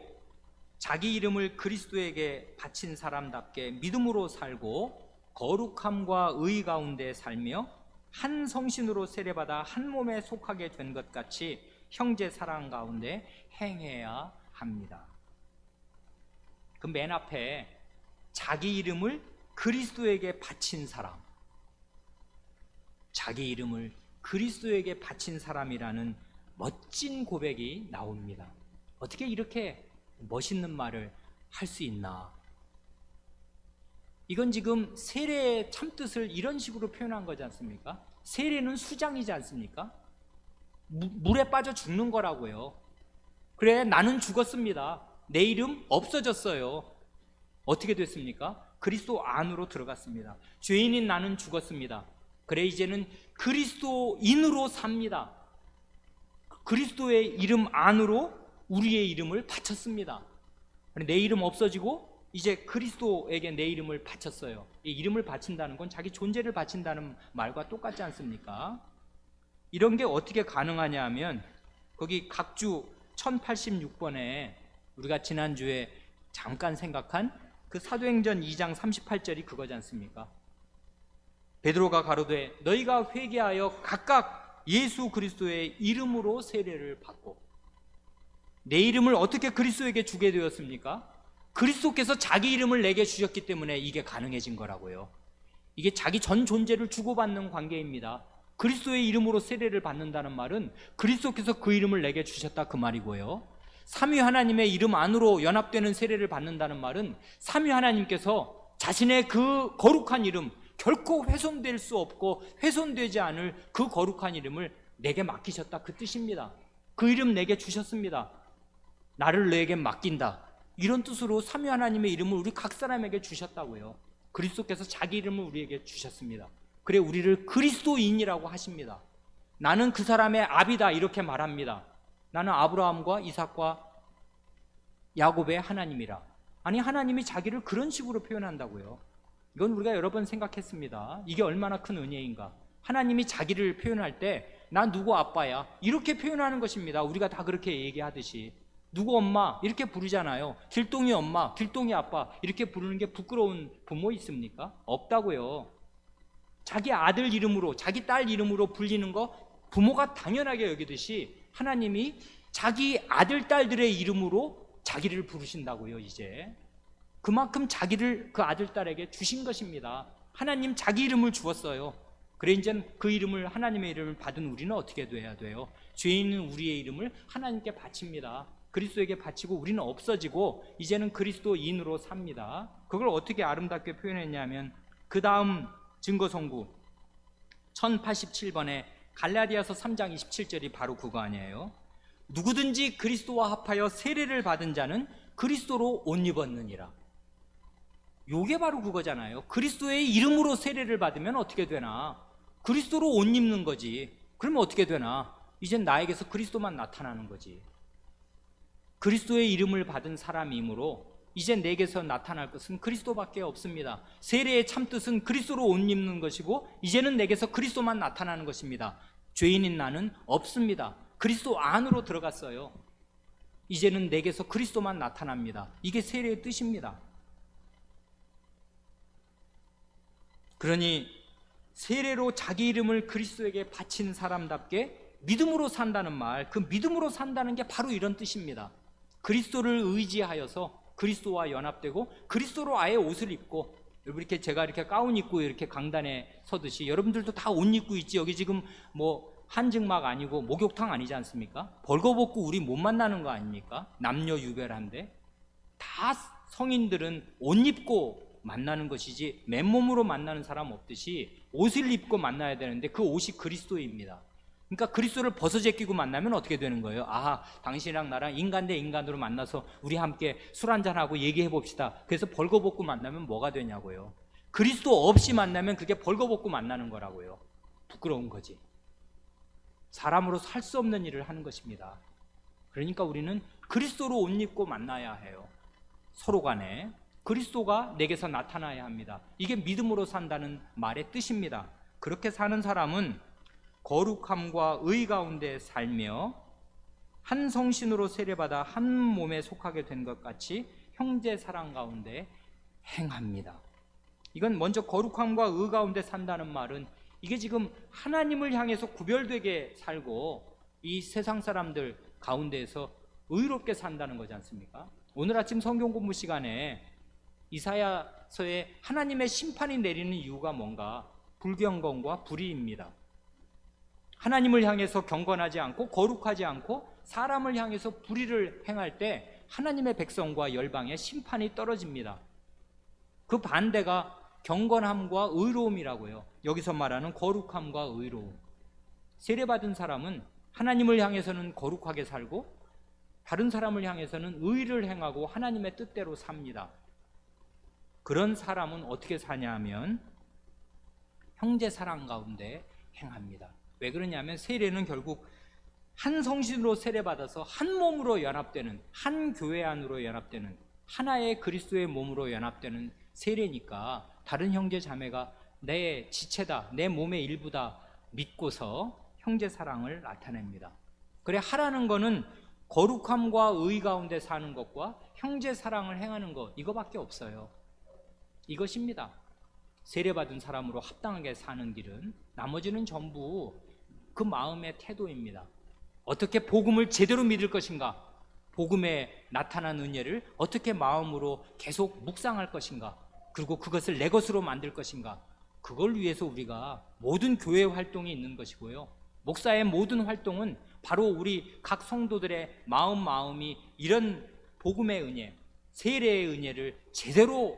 Speaker 1: 자기 이름을 그리스도에게 바친 사람답게 믿음으로 살고 거룩함과 의 가운데 살며 한 성신으로 세례받아 한 몸에 속하게 된 것 같이 형제 사랑 가운데 행해야 합니다. 그 맨 앞에 자기 이름을 그리스도에게 바친 사람, 자기 이름을 그리스도에게 바친 사람이라는 멋진 고백이 나옵니다. 어떻게 이렇게 멋있는 말을 할 수 있나? 이건 지금 세례의 참뜻을 이런 식으로 표현한 거지 않습니까? 세례는 수장이지 않습니까? 물에 빠져 죽는 거라고요. 그래, 나는 죽었습니다. 내 이름 없어졌어요. 어떻게 됐습니까? 그리스도 안으로 들어갔습니다. 죄인인 나는 죽었습니다. 그래, 이제는 그리스도인으로 삽니다. 그리스도의 이름 안으로 우리의 이름을 바쳤습니다. 내 이름 없어지고 이제 그리스도에게 내 이름을 바쳤어요. 이 이름을 바친다는 건 자기 존재를 바친다는 말과 똑같지 않습니까? 이런 게 어떻게 가능하냐 하면 거기 각주 1086번에 우리가 지난주에 잠깐 생각한 그 사도행전 2장 38절이 그거지 않습니까? 베드로가 가로되 너희가 회개하여 각각 예수 그리스도의 이름으로 세례를 받고. 내 이름을 어떻게 그리스도에게 주게 되었습니까? 그리스도께서 자기 이름을 내게 주셨기 때문에 이게 가능해진 거라고요. 이게 자기 전 존재를 주고받는 관계입니다. 그리스도의 이름으로 세례를 받는다는 말은 그리스도께서 그 이름을 내게 주셨다 그 말이고요. 삼위 하나님의 이름 안으로 연합되는 세례를 받는다는 말은 삼위 하나님께서 자신의 그 거룩한 이름, 결코 훼손될 수 없고 훼손되지 않을 그 거룩한 이름을 내게 맡기셨다 그 뜻입니다. 그 이름 내게 주셨습니다. 나를 너에게 맡긴다. 이런 뜻으로 삼위 하나님의 이름을 우리 각 사람에게 주셨다고요. 그리스도께서 자기 이름을 우리에게 주셨습니다. 그래, 우리를 그리스도인이라고 하십니다. 나는 그 사람의 아비다 이렇게 말합니다. 나는 아브라함과 이삭과 야곱의 하나님이라. 아니, 하나님이 자기를 그런 식으로 표현한다고요. 이건 우리가 여러 번 생각했습니다. 이게 얼마나 큰 은혜인가. 하나님이 자기를 표현할 때 나 누구 아빠야 이렇게 표현하는 것입니다. 우리가 다 그렇게 얘기하듯이 누구 엄마 이렇게 부르잖아요. 길동이 엄마, 길동이 아빠 이렇게 부르는 게 부끄러운 부모 있습니까? 없다고요. 자기 아들 이름으로, 자기 딸 이름으로 불리는 거 부모가 당연하게 여기듯이 하나님이 자기 아들, 딸들의 이름으로 자기를 부르신다고요. 이제 그만큼 자기를 그 아들, 딸에게 주신 것입니다. 하나님 자기 이름을 주었어요. 그래, 이제 그 이름을, 하나님의 이름을 받은 우리는 어떻게 돼야 돼요? 죄 있는 우리의 이름을 하나님께 바칩니다. 그리스도에게 바치고 우리는 없어지고 이제는 그리스도인으로 삽니다. 그걸 어떻게 아름답게 표현했냐면 그 다음 증거성구 1087번에 갈라디아서 3장 27절이 바로 그거 아니에요? 누구든지 그리스도와 합하여 세례를 받은 자는 그리스도로 옷 입었느니라. 요게 바로 그거잖아요. 그리스도의 이름으로 세례를 받으면 어떻게 되나? 그리스도로 옷 입는 거지. 그러면 어떻게 되나? 이젠 나에게서 그리스도만 나타나는 거지. 그리스도의 이름을 받은 사람이므로 이제 내게서 나타날 것은 그리스도밖에 없습니다. 세례의 참뜻은 그리스도로 옷 입는 것이고 이제는 내게서 그리스도만 나타나는 것입니다. 죄인인 나는 없습니다. 그리스도 안으로 들어갔어요. 이제는 내게서 그리스도만 나타납니다. 이게 세례의 뜻입니다. 그러니 세례로 자기 이름을 그리스도에게 바친 사람답게 믿음으로 산다는 말, 그 믿음으로 산다는 게 바로 이런 뜻입니다. 그리스도를 의지하여서 그리스도와 연합되고 그리스도로 아예 옷을 입고, 여러분 이렇게 제가 이렇게 가운 입고 이렇게 강단에 서듯이 여러분들도 다 옷 입고 있지. 여기 지금 뭐 한증막 아니고 목욕탕 아니지 않습니까? 벌거벗고 우리 못 만나는 거 아닙니까? 남녀 유별한데 다 성인들은 옷 입고 만나는 것이지 맨몸으로 만나는 사람 없듯이 옷을 입고 만나야 되는데 그 옷이 그리스도입니다. 그러니까 그리스도를 벗어제끼고 만나면 어떻게 되는 거예요? 아, 당신이랑 나랑 인간 대 인간으로 만나서 우리 함께 술 한잔하고 얘기해 봅시다. 그래서 벌거벗고 만나면 뭐가 되냐고요. 그리스도 없이 만나면 그게 벌거벗고 만나는 거라고요. 부끄러운 거지. 사람으로서 할 수 없는 일을 하는 것입니다. 그러니까 우리는 그리스도로 옷 입고 만나야 해요. 서로 간에 그리스도가 내게서 나타나야 합니다. 이게 믿음으로 산다는 말의 뜻입니다. 그렇게 사는 사람은 거룩함과 의 가운데 살며 한 성신으로 세례받아 한 몸에 속하게 된 것 같이 형제 사랑 가운데 행합니다. 이건 먼저 거룩함과 의 가운데 산다는 말은 이게 지금 하나님을 향해서 구별되게 살고 이 세상 사람들 가운데에서 의롭게 산다는 거지 않습니까? 오늘 아침 성경 공부 시간에 이사야서에 하나님의 심판이 내리는 이유가 뭔가? 불경건과 불의입니다. 하나님을 향해서 경건하지 않고 거룩하지 않고 사람을 향해서 불의를 행할 때 하나님의 백성과 열방의 심판이 떨어집니다. 그 반대가 경건함과 의로움이라고요. 여기서 말하는 거룩함과 의로움. 세례받은 사람은 하나님을 향해서는 거룩하게 살고 다른 사람을 향해서는 의를 행하고 하나님의 뜻대로 삽니다. 그런 사람은 어떻게 사냐 하면 형제 사랑 가운데 행합니다. 왜 그러냐면 세례는 결국 한 성신으로 세례받아서 한 몸으로 연합되는, 한 교회 안으로 연합되는, 하나의 그리스도의 몸으로 연합되는 세례니까 다른 형제 자매가 내 지체다, 내 몸의 일부다 믿고서 형제 사랑을 나타냅니다. 그래, 하라는 거는 거룩함과 의 가운데 사는 것과 형제 사랑을 행하는 것, 이거밖에 없어요. 이것입니다. 세례받은 사람으로 합당하게 사는 길은, 나머지는 전부 그 마음의 태도입니다. 어떻게 복음을 제대로 믿을 것인가, 복음에 나타난 은혜를 어떻게 마음으로 계속 묵상할 것인가, 그리고 그것을 내 것으로 만들 것인가, 그걸 위해서 우리가 모든 교회 활동이 있는 것이고요. 목사의 모든 활동은 바로 우리 각 성도들의 마음이 이런 복음의 은혜, 세례의 은혜를 제대로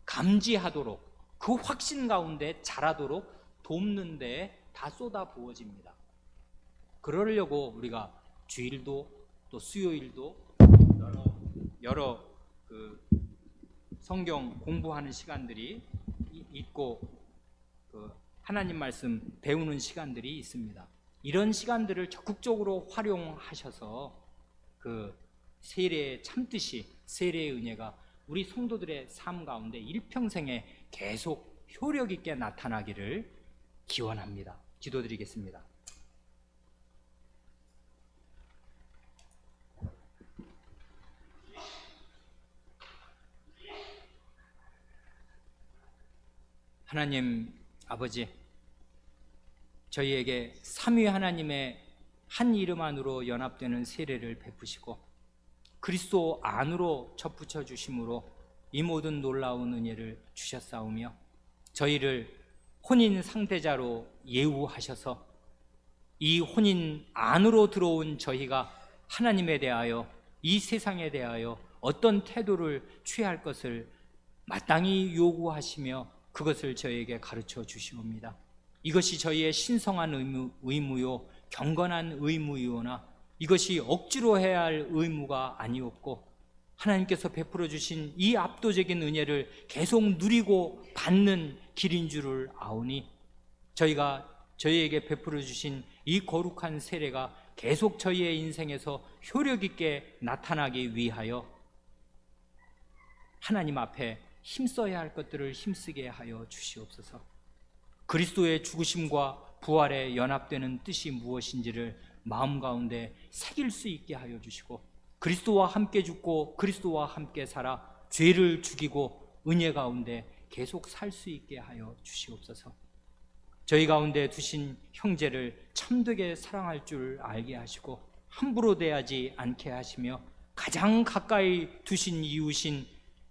Speaker 1: 감지하도록, 그 확신 가운데 자라도록 돕는 데 다 쏟아 부어집니다. 그러려고 우리가 주일도 또 수요일도 여러 그 성경 공부하는 시간들이 있고 그 하나님 말씀 배우는 시간들이 있습니다. 이런 시간들을 적극적으로 활용하셔서 그 세례의 참뜻이, 세례의 은혜가 우리 성도들의 삶 가운데 일평생에 계속 효력 있게 나타나기를 기원합니다. 기도드리겠습니다. 하나님 아버지, 저희에게 삼위 하나님의 한 이름 안으로 연합되는 세례를 베푸시고 그리스도 안으로 접붙여 주심으로 이 모든 놀라운 은혜를 주셨사오며 저희를 혼인 상대자로 예우하셔서 이 혼인 안으로 들어온 저희가 하나님에 대하여, 이 세상에 대하여 어떤 태도를 취할 것을 마땅히 요구하시며 그것을 저희에게 가르쳐 주시옵니다. 이것이 저희의 신성한 의무요 경건한 의무이오나 이것이 억지로 해야 할 의무가 아니었고 하나님께서 베풀어 주신 이 압도적인 은혜를 계속 누리고 받는 길인 줄을 아오니 저희가 저희에게 베풀어 주신 이 거룩한 세례가 계속 저희의 인생에서 효력 있게 나타나기 위하여 하나님 앞에 힘써야 할 것들을 힘쓰게 하여 주시옵소서. 그리스도의 죽으심과 부활에 연합되는 뜻이 무엇인지를 마음 가운데 새길 수 있게 하여 주시고 그리스도와 함께 죽고 그리스도와 함께 살아 죄를 죽이고 은혜 가운데 계속 살 수 있게 하여 주시옵소서. 저희 가운데 두신 형제를 참되게 사랑할 줄 알게 하시고 함부로 대하지 않게 하시며 가장 가까이 두신 이웃인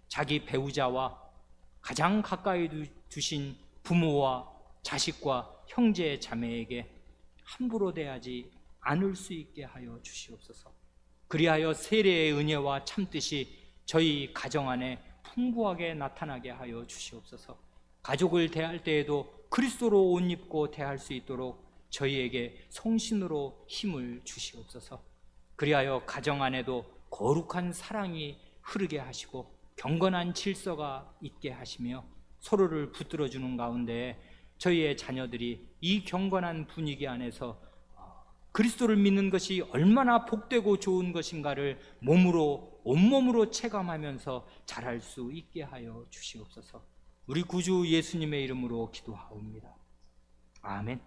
Speaker 1: 자기 배우자와 가장 가까이 두신 부모와 자식과 형제 자매에게 함부로 대하지 않을 수 있게 하여 주시옵소서. 그리하여 세례의 은혜와 참뜻이 저희 가정 안에 풍부하게 나타나게 하여 주시옵소서. 가족을 대할 때에도 그리스도로 옷 입고 대할 수 있도록 저희에게 성신으로 힘을 주시옵소서. 그리하여 가정 안에도 거룩한 사랑이 흐르게 하시고 경건한 질서가 있게 하시며 서로를 붙들어주는 가운데 저희의 자녀들이 이 경건한 분위기 안에서 그리스도를 믿는 것이 얼마나 복되고 좋은 것인가를 몸으로, 온몸으로 체감하면서 자랄 수 있게 하여 주시옵소서. 우리 구주 예수님의 이름으로 기도하옵니다. 아멘.